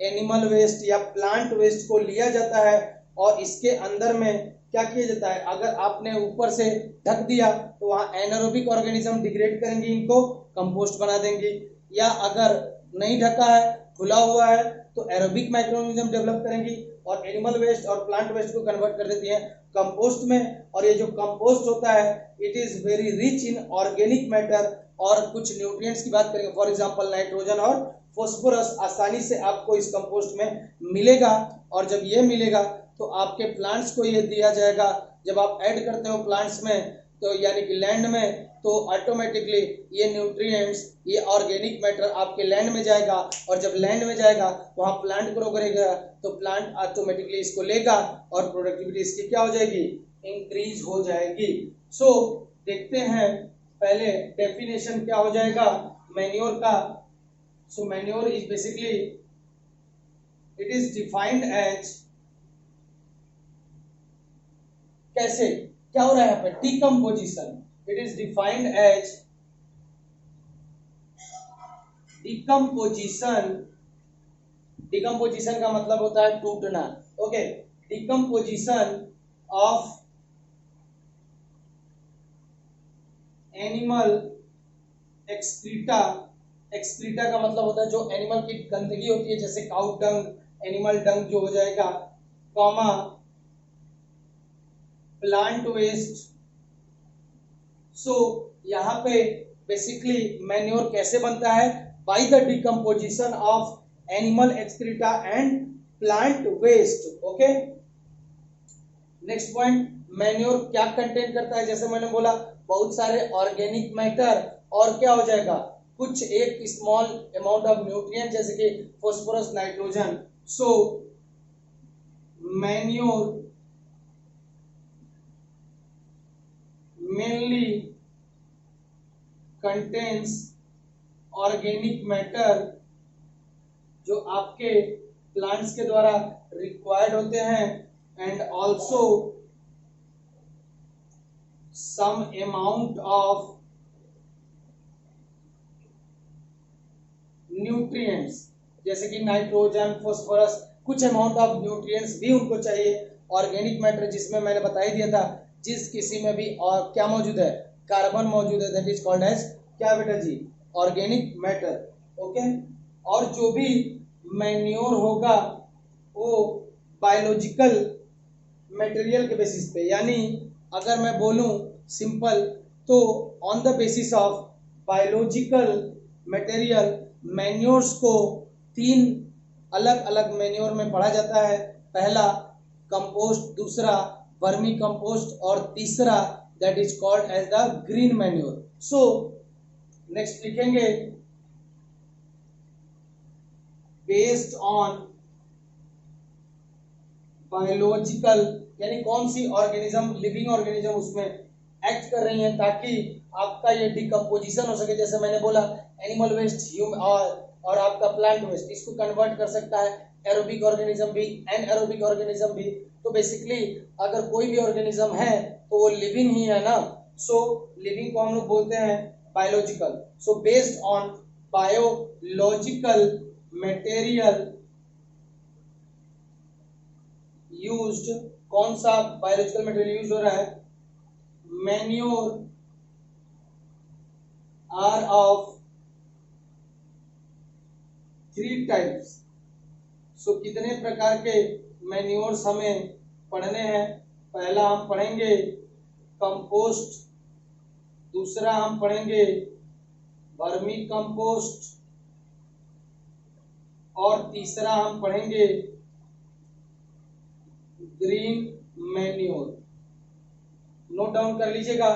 एनिमल वेस्ट या प्लांट वेस्ट को लिया जाता है और इसके अंदर में क्या किया जाता है, अगर आपने ऊपर से ढक दिया तो वहाँ एनारोबिक ऑर्गेनिज्म डिग्रेड करेंगे, इनको कंपोस्ट बना देंगे, या अगर नहीं ढका है, खुला हुआ है, तो एरोबिक माइक्रोऑर्गेनिज्म डेवलप करेंगी और एनिमल वेस्ट और प्लांट वेस्ट को कन्वर्ट कर देती है कंपोस्ट में। और ये जो कंपोस्ट होता है it is very rich in organic matter, और कुछ न्यूट्रिएंट्स की बात करेंगे, फॉर एग्जांपल नाइट्रोजन और फॉस्फोरस आसानी से आपको इस कंपोस्ट में मिलेगा। और जब ये मिलेगा तो आपके प्लांट्स को ये दिया जाएगा, जब आप ऐड करते हो प्लांट्स में तो यानी कि लैंड में, तो ऑटोमेटिकली ये न्यूट्रिएंट्स, ये ऑर्गेनिक मैटर आपके लैंड में जाएगा, और जब लैंड में जाएगा वहां प्लांट ग्रो करेगा, तो प्लांट ऑटोमेटिकली इसको लेगा और प्रोडक्टिविटी इसकी क्या हो जाएगी, इंक्रीज हो जाएगी। सो देखते हैं पहले डेफिनेशन क्या हो जाएगा मैन्योर का। So manure is basically, it is defined as, कैसे, क्या हो रहा है यहाँ पे, decomposition. It is defined as decomposition. Decomposition का मतलब होता है टूटना, okay. Decomposition of animal excreta. Excreta का मतलब होता है जो एनिमल की गंदगी होती है, जैसे काउ डंग, एनिमल डंग जो हो जाएगा, कॉमा प्लांट वेस्ट। सो यहाँ पे बेसिकली मैन्योर कैसे बनता है, by the decomposition of animal excreta and plant waste, okay. Next point, manure क्या कंटेन करता है, जैसे मैंने बोला बहुत सारे ऑर्गेनिक मैटर, और क्या हो जाएगा, कुछ एक स्मॉल अमाउंट ऑफ न्यूट्रिएंट जैसे कि फॉस्फोरस, नाइट्रोजन। सो manure mainly contains organic matter जो आपके प्लांट्स के द्वारा रिक्वायर्ड होते हैं, and also some amount of nutrients, जैसे कि नाइट्रोजन, फास्फोरस, कुछ अमाउंट ऑफ न्यूट्रिएंट्स भी उनको चाहिए। ऑर्गेनिक मैटर जिसमें मैंने बता ही दिया था, जिस किसी में भी और क्या मौजूद है, कार्बन मौजूद है, दैट इज कॉल्ड एज क्या बेटा जी, ऑर्गेनिक मैटर। ओके, और जो भी मैन्योर होगा वो बायोलॉजिकल मटेरियल के बेसिस पे, यानी अगर मैं बोलूं सिंपल तो on the basis of biological material manures को तीन अलग अलग मैन्योर में पढ़ा जाता है। पहला कंपोस्ट, दूसरा वर्मी कंपोस्ट और तीसरा that is called as the green manure. So next लिखेंगे बेस्ड ऑन बायोलॉजिकल, यानी कौन सी ऑर्गेनिज्म, लिविंग ऑर्गेनिज्म उसमें एक्ट कर रही हैं ताकि आपका ये डिकम्पोजिशन हो सके। जैसे मैंने बोला एनिमल वेस्ट, ह्यूमन और आपका प्लांट वेस्ट, इसको कन्वर्ट कर सकता है एरोबिक ऑर्गेनिज्म भी, एनएरोबिक ऑर्गेनिज्म भी। तो बेसिकली अगर कोई भी ऑर्गेनिज्म है तो वो लिविंग ही है ना। सो लिविंग को हम लोग बोलते हैं biological. So based on biological material used, कौन सा बायोलॉजिकल मटेरियल यूज हो रहा है, मैन्योर आर ऑफ 3 टाइप्स। सो कितने प्रकार के मैन्योर्स हमें पढ़ने हैं? पहला हम पढ़ेंगे कंपोस्ट, दूसरा हम पढ़ेंगे वर्मी कंपोस्ट और तीसरा हम पढ़ेंगे ग्रीन मैन्योर। नोट डाउन कर लीजिएगा।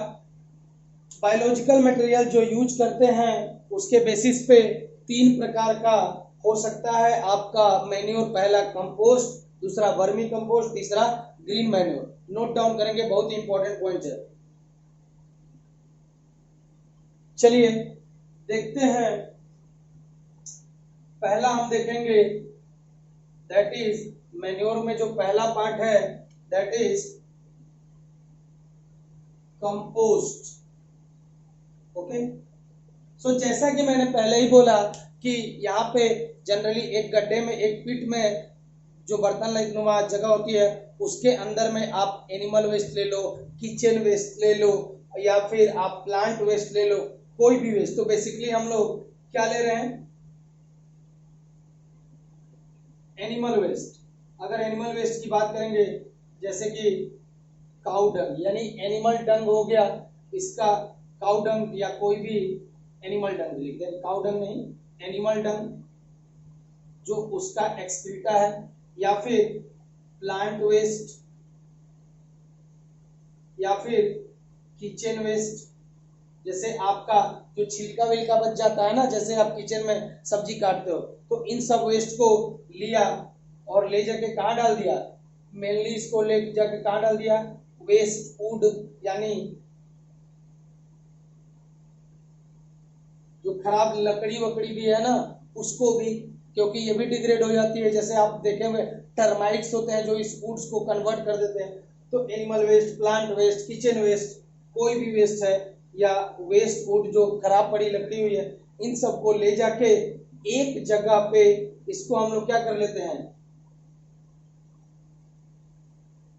बायोलॉजिकल मटेरियल जो यूज करते हैं उसके बेसिस पे 3 प्रकार का हो सकता है आपका मैन्योर। पहला कंपोस्ट, दूसरा वर्मी कंपोस्ट, तीसरा ग्रीन मैन्योर। नोट डाउन करेंगे, बहुत ही इंपॉर्टेंट पॉइंट है। चलिए देखते हैं, पहला हम देखेंगे दैट इज मैन्योर में जो पहला पार्ट है दैट इज कंपोस्ट। ओके, सो जैसा कि मैंने पहले ही बोला कि यहाँ पे जनरली एक गड्ढे में, एक पिट में जो बर्तन नुमा जगह होती है उसके अंदर में आप एनिमल वेस्ट ले लो, किचन वेस्ट ले लो या फिर आप प्लांट वेस्ट ले लो, कोई भी वेस्ट। तो बेसिकली हम लोग क्या ले रहे हैं, एनिमल वेस्ट। अगर एनिमल वेस्ट की बात करेंगे जैसे कि काउ डंग, यानी एनिमल डंग हो गया, इसका काउ डंग या कोई भी एनिमल डंग लिख दें, काउ डंग नहीं, एनिमल डंग जो उसका एक्सक्रीटा है, या फिर प्लांट वेस्ट या फिर किचन वेस्ट। जैसे आपका जो छिलका विलका बच जाता है ना, जैसे आप किचन में सब्जी काटते हो तो इन सब वेस्ट को लिया और ले जाके कहाँ डाल दिया, मेनली इसको ले जाके कहाँ डाल दिया, वेस्ट वुड, यानी जो खराब लकड़ी वकड़ी भी है ना उसको भी, क्योंकि ये भी डिग्रेड हो जाती है। जैसे आप देखे हुए टर्माइट्स होते हैं जो इस वुड्स को कन्वर्ट कर देते हैं। तो animal waste, plant waste, kitchen waste, कोई भी वेस्ट है या वेस्ट वुड जो खराब पड़ी लकड़ी हुई है, इन सबको ले जाके एक जगह पे इसको हम लोग क्या कर लेते हैं,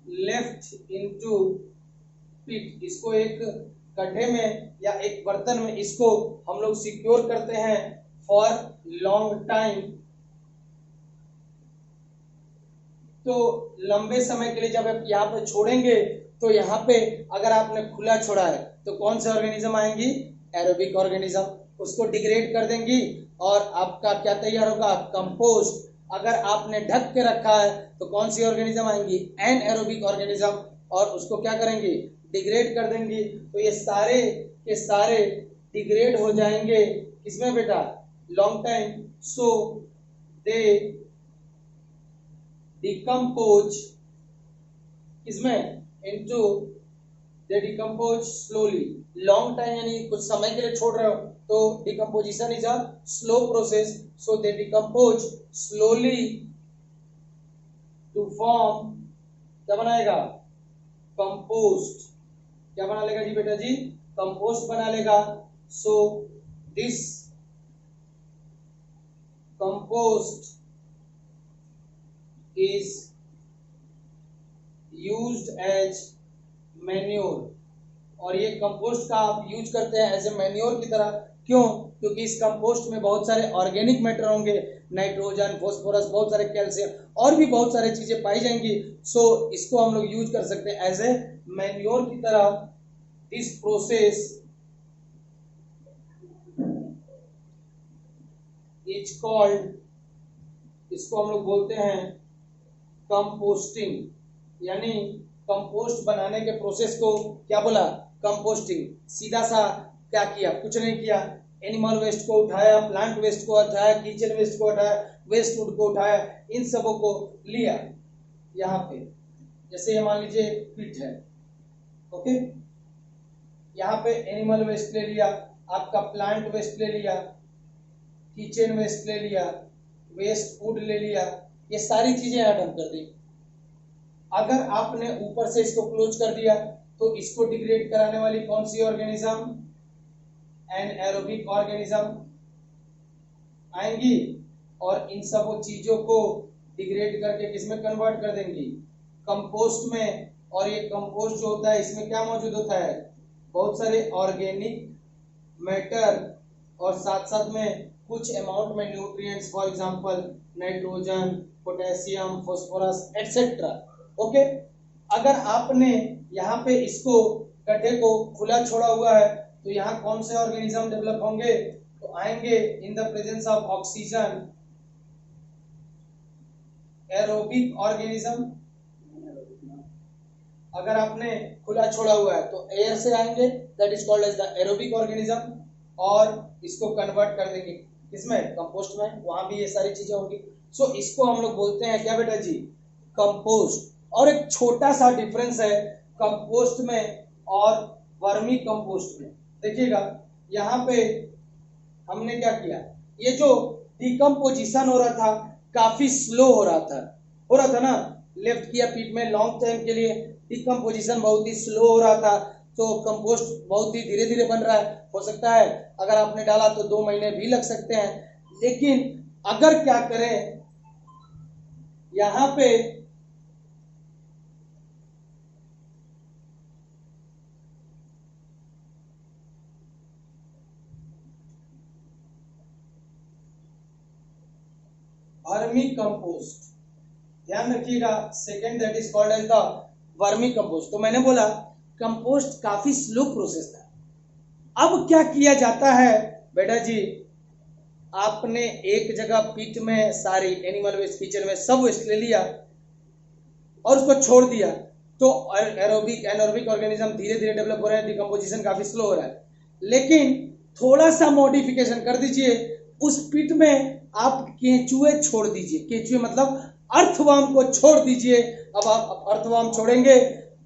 लेफ्ट इनटू पिट, इसको एक गड्ढे में या एक बर्तन में इसको हम लोग सिक्योर करते हैं फॉर लॉन्ग टाइम। तो लंबे समय के लिए जब आप यहाँ पे छोड़ेंगे तो यहाँ पे अगर आपने खुला छोड़ा है तो कौन से ऑर्गेनिज्म आएंगी, एरोबिक ऑर्गेनिज्म, उसको डिग्रेड कर देंगी और आपका क्या तैयार होगा, कंपोस्ट। अगर आपने ढक के रखा है तो कौन सी ऑर्गेनिज्म आएंगी, एनएरोबिक ऑर्गेनिज्म, और उसको क्या करेंगी, डिग्रेड कर देंगी। तो ये सारे के सारे डिग्रेड हो जाएंगे किसमें बेटा, long time. So they decompose किसमें, into, they decompose slowly. Long time यानी कुछ समय के लिए छोड़ रहे हो तो decomposition is a slow process. So they decompose slowly to form, क्या बनाएगा, कंपोस्ट। क्या बना लेगा जी बेटा जी, कंपोस्ट बना लेगा। So this compost is used as manure, और ये कंपोस्ट का आप यूज करते हैं एज ए मैन्योर की तरह। क्यों? क्योंकि इस कंपोस्ट में बहुत सारे ऑर्गेनिक मैटर होंगे, नाइट्रोजन, फास्फोरस, बहुत सारे कैल्शियम और भी बहुत सारी चीजें पाई जाएंगी। सो इसको हम लोग यूज कर सकते हैं एज ए मैन्योर की तरह। दिस प्रोसेस इज कॉल्ड, इसको हम लोग बोलते हैं कंपोस्टिंग, यानी कंपोस्ट बनाने के प्रोसेस को क्या बोला? कंपोस्टिंग। सीधा सा क्या किया? कुछ नहीं किया। एनिमल वेस्ट को उठाया, प्लांट वेस्ट को उठाया, किचन वेस्ट को उठाया, वेस्ट वुड को उठाया, इन सबों को लिया यहाँ पे। जैसे ये मान लीजिए पिट है, ओके, यहाँ पे एनिमल वेस्ट ले लिया, आपका प्लांट वेस्ट ले लिया, किचन वेस्ट ले लिया, वेस्ट वुड ले लिया, ये सारी चीजें यहाँ डंप कर दी। अगर आपने ऊपर से इसको क्लोज कर दिया तो इसको डिग्रेड कराने वाली कौन सी ऑर्गेनिज्म? एनाएरोबिक ऑर्गेनिज्म आएंगी और इन सब चीजों को डिग्रेड करके किसमें कन्वर्ट कर देंगी? कंपोस्ट में। और ये कंपोस्ट जो होता है इसमें क्या मौजूद होता है? बहुत सारे ऑर्गेनिक मैटर और साथ साथ में कुछ अमाउंट में nutrients, for example nitrogen, potassium, phosphorus etcetera. Okay, अगर आपने यहाँ पे इसको गड्ढे को खुला छोड़ा हुआ है तो यहाँ कौन से ऑर्गेनिज्म डेवलप होंगे? तो आएंगे in the presence of oxygen aerobic organism. अगर आपने खुला छोड़ा हुआ है तो एयर से आएंगे, that is called as the aerobic organism, और इसको कन्वर्ट कर देंगे किसमें? कंपोस्ट में। वहां भी ये सारी चीजें होंगी। सो इसको हम लोग बोलते हैं क्या बेटा जी? कंपोस्ट। और एक छोटा सा डिफरेंस है कंपोस्ट में और वर्मी कंपोस्ट में। देखिएगा यहाँ पे हमने क्या किया, ये जो डिकम्पोजिशन हो रहा था काफी स्लो हो रहा था ना। लेफ्ट किया पीट में लॉन्ग टाइम के लिए, डिकम्पोजिशन बहुत ही स्लो हो रहा था, तो कंपोस्ट बहुत ही धीरे धीरे बन रहा है। हो सकता है अगर आपने डाला तो 2 महीने भी लग सकते हैं। लेकिन अगर क्या करें, यहाँ पे वर्मी कंपोस्ट, ध्यान रखिएगा, second that is called as the vermi compost. तो मैंने बोला कंपोस्ट काफी स्लो प्रोसेस था। अब क्या किया जाता है बेटा जी? आपने एक जगह पिट में सारी एनिमल वेस्ट, किचन में सब वेस्ट ले लिया और उसको छोड़ दिया, तो एरोबिक एनारोबिक ऑर्गेनिज्म धीरे धीरे डेवलप हो रहे हैं, डिकम्पोजिशन काफी स्लो हो रहा है। लेकिन थोड़ा सा मॉडिफिकेशन कर दीजिए, उस पिट में आप केंचुए छोड़ दीजिए। केंचुए मतलब अर्थवर्म को छोड़ दीजिए। अब आप अर्थवर्म छोड़ेंगे,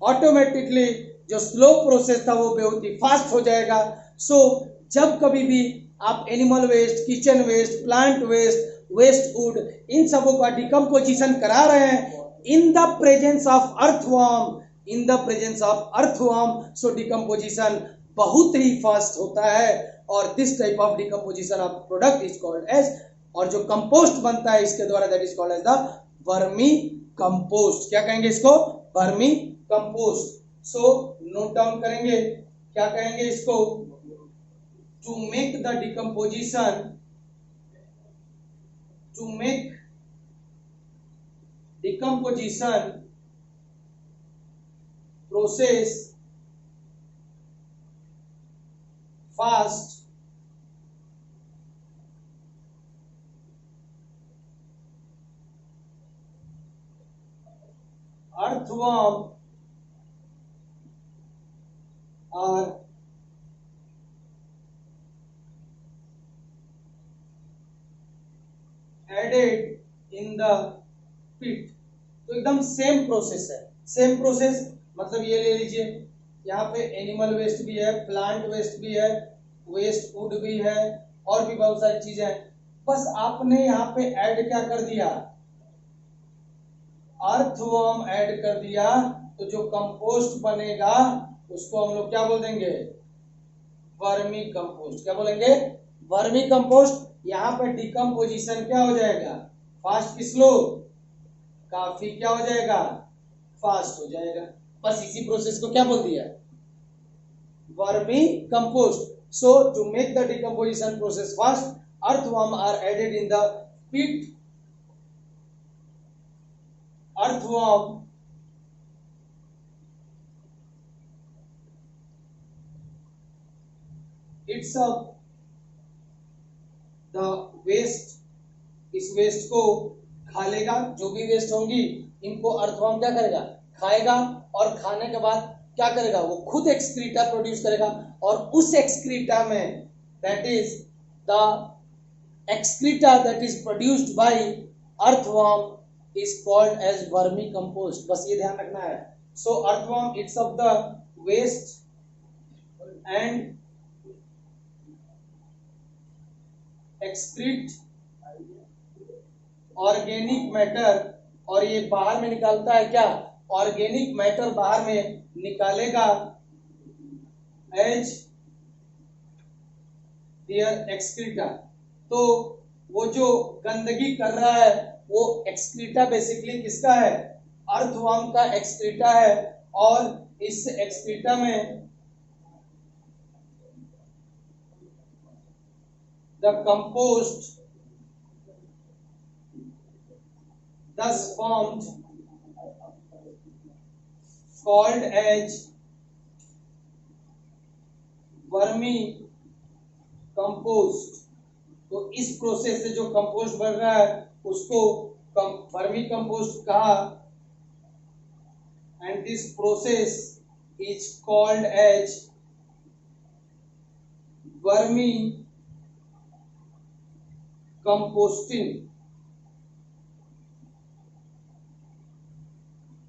ऑटोमेटिकली जो स्लो प्रोसेस था वो बहुत ही फास्ट हो जाएगा। सो जब कभी भी आप animal waste, kitchen waste, plant waste, waste wood, इन सबों का डिकम्पोजिशन करा रहे हैं in the presence of earthworm, so decomposition बहुत ही फास्ट होता है, और this type of decomposition of product is called as, और जो कंपोस्ट बनता है इसके द्वारा, that is called as the vermi compost. क्या कहेंगे इसको? Vermi compost. So note down करेंगे, क्या कहेंगे इसको? To make the decomposition, to make decomposition process fast, earthworm are added in the pit। तो एकदम सेम प्रोसेस है। सेम प्रोसेस मतलब ये ले लीजिए, यहाँ पे एनिमल वेस्ट भी है, प्लांट वेस्ट भी है, वेस्ट वुड भी है, और भी बहुत सारी चीजें हैं। बस आपने यहाँ पे ऐड क्या कर दिया? अर्थवर्म ऐड कर दिया, तो जो कंपोस्ट बनेगा उसको हम लोग क्या बोल देंगे? Vermi compost. क्या बोलेंगे? Vermi compost. यहाँ पे डिकम्पोजिशन क्या हो जाएगा, फास्ट की स्लो, काफी क्या हो जाएगा, फास्ट हो जाएगा। बस इसी प्रोसेस को क्या बोल दिया, vermi compost. So to make the decomposition process fast, earthworm are added in the pit. Earthworm itself the waste, इस वेस्ट को खा लेगा, जो भी वेस्ट होंगी इनको अर्थवर्म क्या करेगा, खाएगा, और खाने के बाद क्या करेगा, वो खुद एक्सक्रीटा प्रोड्यूस करेगा, और उस एक्सक्रीटा में that is the excreta that is produced by earthworm is called as vermi compost. बस ये ध्यान रखना है। So earthworm eats of the waste and excrete organic matter, और ये बाहर में निकालता है क्या, ऑर्गेनिक मैटर बाहर में निकालेगा एज देयर एक्सक्रीटा। तो वो जो गंदगी कर रहा है वो एक्सक्रीटा बेसिकली किसका है, अर्थवर्म का एक्सक्रीटा है, और इस एक्सक्रीटा में the compost thus formed called as vermi compost. तो इस प्रोसेस से जो कंपोस्ट बन रहा है उसको वर्मी कंपोस्ट कहा, and this process is called as vermi composting.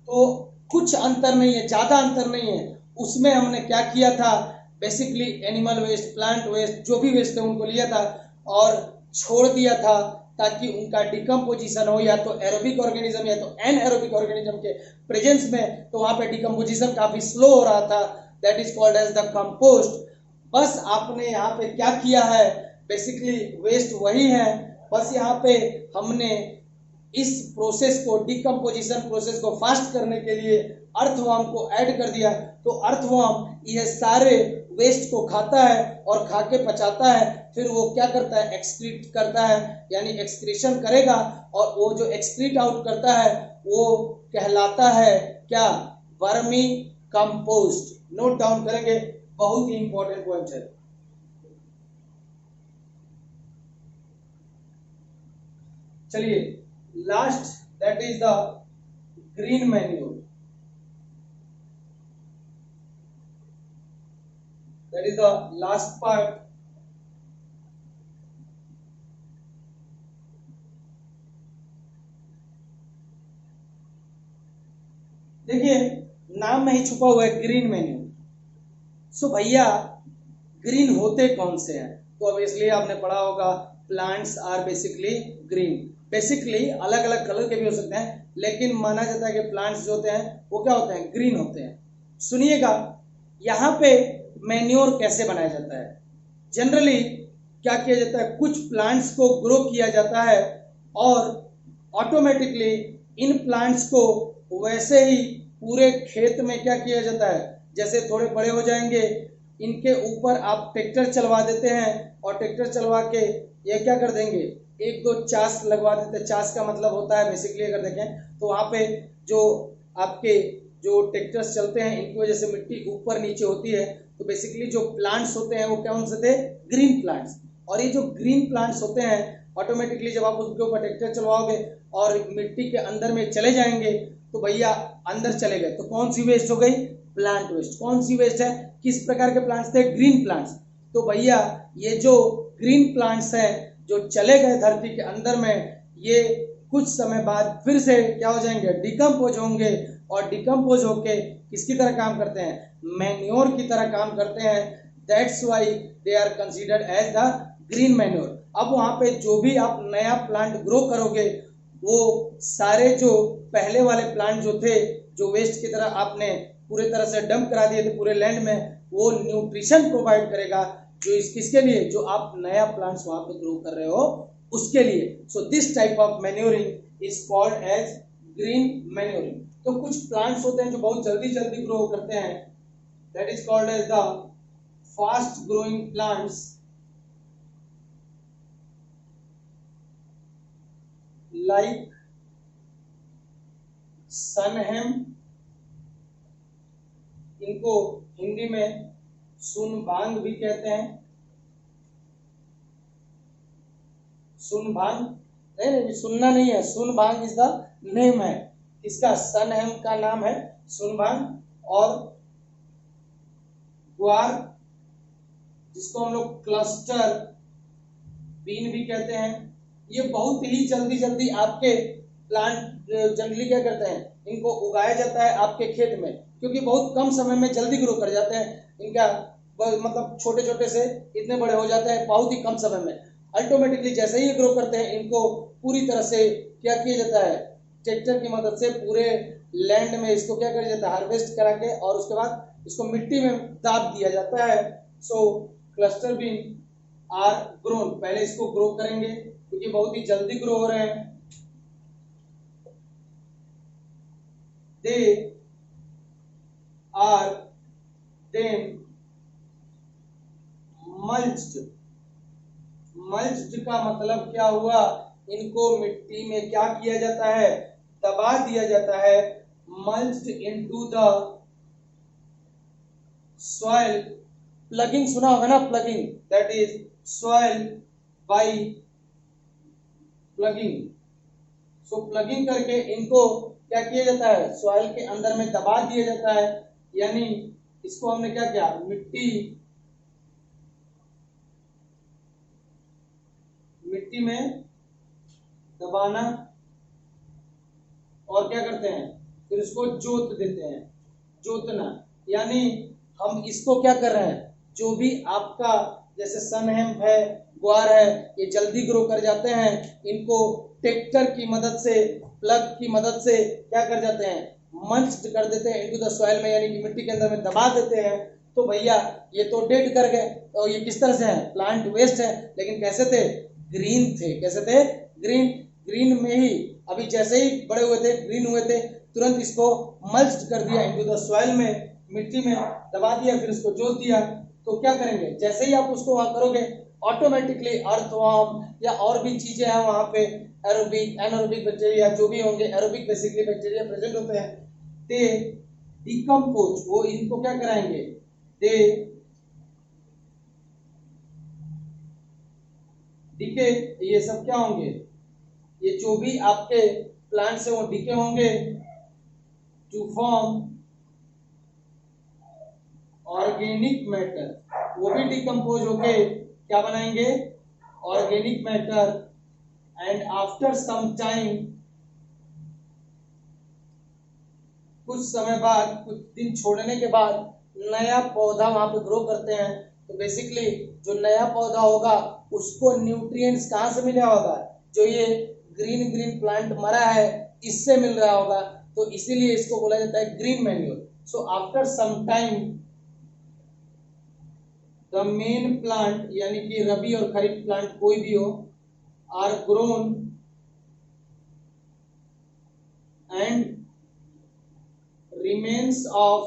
तो कुछ अंतर नहीं है, ज्यादा अंतर नहीं है। उसमें हमने क्या किया था, basically animal waste, plant waste, जो भी वेस्ट है उनको लिया था और छोड़ दिया था ताकि उनका डिकम्पोजिशन हो, या तो एरोबिक ऑर्गेनिज्म या तो एनएरोबिक ऑर्गेनिज्म के प्रेजेंस में। तो वहां पे डिकम्पोजिशन काफी स्लो हो रहा था, that is called as the compost. बस आपने यहाँ पे क्या किया है, बेसिकली वेस्ट वही है, बस यहाँ पे हमने इस प्रोसेस को, डिकम्पोजिशन प्रोसेस को फास्ट करने के लिए अर्थवर्म को ऐड कर दिया। तो अर्थवर्म ये सारे वेस्ट को खाता है और खा के पचाता है, फिर वो क्या करता है, एक्सक्रीट करता है, यानी एक्सक्रीशन करेगा, और वो जो एक्सक्रीट आउट करता है वो कहलाता है क्या, वर्मी कंपोस्ट। नोट डाउन करेंगे, बहुत ही इंपॉर्टेंट पॉइंट है। चलिए last, that is the green manure. That is the last part. देखिए नाम में ही छुपा हुआ है ग्रीन मैन्योर। सो भैया ग्रीन होते कौन से हैं, तो अब इसलिए आपने पढ़ा होगा plants are basically green. Basically अलग अलग कलर के भी हो सकते हैं, लेकिन माना जाता है कि प्लांट्स जो होते हैं वो क्या होते हैं, ग्रीन होते हैं। सुनिएगा यहाँ पे मैन्योर कैसे बनाया जाता है। जनरली क्या किया जाता है, कुछ प्लांट्स को ग्रो किया जाता है और ऑटोमेटिकली इन प्लांट्स को वैसे ही पूरे खेत में क्या किया जाता है, जैसे थोड़े बड़े हो जाएंगे इनके ऊपर आप ट्रैक्टर चलवा देते हैं, और ट्रैक्टर चलवा के ये क्या कर देंगे, एक दो चास लगवा देते हैं। चास का मतलब होता है बेसिकली अगर देखें तो वहाँ पे जो आपके जो ट्रैक्टर्स चलते हैं इनकी वजह से मिट्टी ऊपर नीचे होती है। तो बेसिकली जो प्लांट्स होते हैं वो कौन से थे, ग्रीन प्लांट्स। और ये जो ग्रीन प्लांट्स होते हैं ऑटोमेटिकली जब आप उनके ऊपर ट्रैक्टर चलवाओगे और मिट्टी के अंदर में चले जाएंगे, तो भैया अंदर चले गए तो कौन सी वेस्ट हो गई, प्लांट वेस्ट। कौन सी वेस्ट है, किस प्रकार के प्लांट्स थे, ग्रीन प्लांट्स। तो भैया ये जो ग्रीन प्लांट्स हैं जो चले गए धरती के अंदर में, ये कुछ समय बाद फिर से क्या हो जाएंगे, डिकम्पोज होंगे, और डिकम्पोज होके किसकी तरह काम करते हैं, मैन्योर की तरह काम करते हैं। That's why they are considered as the green manure. अब वहां पे जो भी आप नया प्लांट ग्रो करोगे वो सारे जो पहले वाले प्लांट जो थे, जो वेस्ट की तरह आपने पूरी तरह से डंप करा दिए थे पूरे लैंड में, वो न्यूट्रिशन प्रोवाइड करेगा, जो इस किसके लिए, जो आप नया प्लांट्स वहां पे ग्रो कर रहे हो उसके लिए। So this type of manuring is called as green manuring. तो कुछ प्लांट्स होते हैं जो बहुत जल्दी जल्दी ग्रो करते हैं, that is called as the fast growing plants like sunhemp, इनको हिंदी में सुनभांग भी कहते हैं। सुनभांग नहीं, सुनना नहीं है, सुनभांग इज द नेम है, इसका सनहेम का नाम है सुनभांग। और ग्वार, जिसको हम लोग क्लस्टर बीन भी कहते हैं, ये बहुत ही जल्दी जल्दी आपके प्लांट जनरली क्या करते हैं, इनको उगाया जाता है आपके खेत में, क्योंकि बहुत कम समय में जल्दी ग्रो कर जाते हैं। इनका मतलब छोटे छोटे से इतने बड़े हो जाते हैं बहुत ही कम समय में। अल्टीमेटली जैसे ही ग्रो करते हैं, इनको पूरी तरह से क्या किया जाता है, ट्रैक्टर की मदद से पूरे लैंड में इसको क्या किया जाता है, हार्वेस्ट करा के, और उसके बाद इसको मिट्टी में दाब दिया जाता है। सो क्लस्टर बीन आर ग्रोन, पहले इसको ग्रो करेंगे क्योंकि बहुत ही जल्दी ग्रो हो रहे हैं। They are then mulched। mulched का मतलब क्या हुआ, इनको मिट्टी में क्या किया जाता है, दबा दिया जाता है। mulched into the soil, plugging सुना होगा ना, plugging, that is soil by plugging. So plugging करके इनको क्या किया जाता है, सॉइल के अंदर में दबा दिया जाता है, यानी इसको हमने क्या किया, मिट्टी में दबाना, और क्या करते हैं, फिर इसको जोत देते हैं, जोतना, यानी हम इसको क्या कर रहे हैं, जो भी आपका जैसे सनहेम है, ग्वार है, ये जल्दी ग्रो कर जाते हैं, इनको ट्रैक्टर की मदद से, प्लग की मदद से क्या कर जाते हैं, मल्च कर देते हैं इनटू द सॉइल में, यानी कि मिट्टी के अंदर में दबा देते हैं। तो भैया ये तो डेड कर गए, तो ये किस तरह से है, प्लांट वेस्ट है, लेकिन कैसे थे, ग्रीन थे। कैसे थे, ग्रीन। ग्रीन में ही अभी जैसे ही बड़े हुए थे, ग्रीन हुए थे, तुरंत इसको मल्च कर दिया इनटू द सॉइल में, मिट्टी में दबा दिया, फिर इसको जोत दिया। तो क्या करेंगे, जैसे ही आप उसको वहां करोगे, ऑटोमेटिकली अर्थवर्म या और भी चीजें हैं वहां पे, एरोबिक एनारोबिक बैक्टीरिया जो भी होंगे, एरोबिक बेसिकली बैक्टीरिया प्रेजेंट होते हैं, दे डिकम्पोज, वो इनको क्या कराएंगे, दे डिके, ये सब क्या होंगे, ये जो भी आपके प्लांट्स हैं वो डिके होंगे टू फॉर्म ऑर्गेनिक मैटर, वो भी डिकम्पोज होके क्या बनाएंगे, organic matter. And after some time, कुछ समय बाद, कुछ दिन छोड़ने के बाद नया पौधा वहां पे ग्रो करते हैं। तो बेसिकली जो नया पौधा होगा उसको न्यूट्रिएंट्स कहां से मिला होगा, जो ये ग्रीन ग्रीन प्लांट मरा है इससे मिल रहा होगा, तो इसीलिए इसको बोला जाता है green manure. So after some time the main plant, यानी कि रबी और खरीफ प्लांट कोई भी हो, are grown and remains of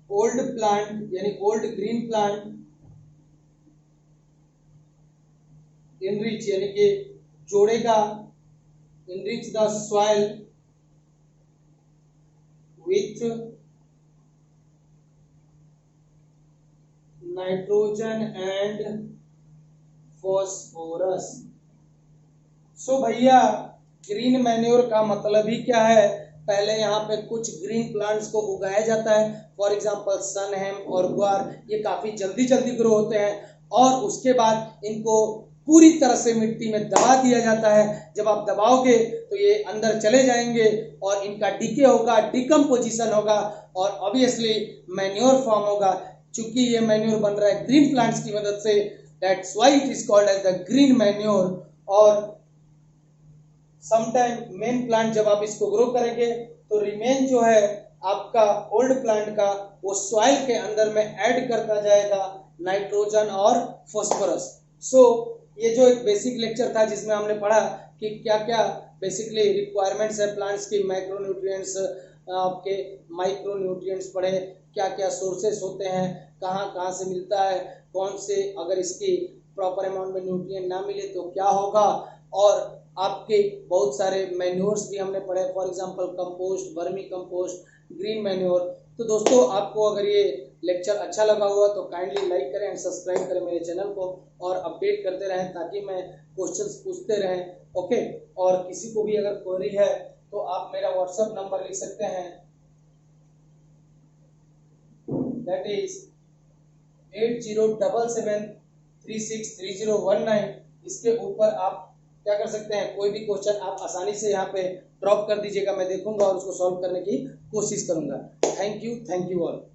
old plant, यानी old green plant enrich, यानी कि जोड़ेगा, enrich the soil with nitrogen and phosphorus। सो भैया ग्रीन मैन्योर का मतलब ही क्या है, पहले यहाँ पे कुछ ग्रीन प्लांट्स को उगाया जाता है, फॉर एग्जांपल सनहेम और ग्वार, ये काफी जल्दी जल्दी ग्रो होते हैं, और उसके बाद इनको पूरी तरह से मिट्टी में दबा दिया जाता है। जब आप दबाओगे तो ये अंदर चले जाएंगे और इनका डीके होगा, डिकम्पोजिशन होगा, और ऑब्वियसली मैन्योर फॉर्म होगा। चूंकि ये मैन्योर बन रहा है ग्रीन प्लांट्स की मदद से, that's why it is called as the green manure. और समटाइम मेन प्लांट जब आप इसको ग्रो करेंगे तो रिमेन जो है आपका ओल्ड प्लांट का, वो सॉइल के अंदर में ऐड करता जाएगा, नाइट्रोजन और फॉस्फोरस। सो ये जो एक बेसिक लेक्चर था जिसमें हमने पढ़ा कि क्या क्या बेसिकली रिक्वायरमेंट्स है प्लांट्स की, मैक्रोन्यूट्रिएंट्स, आपके माइक्रोन्यूट्रिएंट्स पढ़े, क्या क्या सोर्सेस होते हैं, कहाँ कहाँ से मिलता है, कौन से अगर इसकी प्रॉपर अमाउंट में न्यूट्रिएंट ना मिले तो क्या होगा, और आपके बहुत सारे मैन्योर्स भी हमने पढ़े, for example compost, vermi compost, green manure. तो दोस्तों आपको अगर ये लेक्चर अच्छा लगा हुआ तो काइंडली लाइक करें एंड सब्सक्राइब करें मेरे चैनल को और अपडेट करते रहें ताकि मैं क्वेश्चंस पूछते रहें। ओके, और किसी को भी अगर क्वेरी है तो आप मेरा व्हाट्सएप नंबर लिख सकते हैं, दैट इज 8077363019। इसके ऊपर आप क्या कर सकते हैं, कोई भी क्वेश्चन आप आसानी से यहाँ पे ड्रॉप कर दीजिएगा, मैं देखूंगा और उसको सॉल्व करने की कोशिश करूंगा। Thank you all.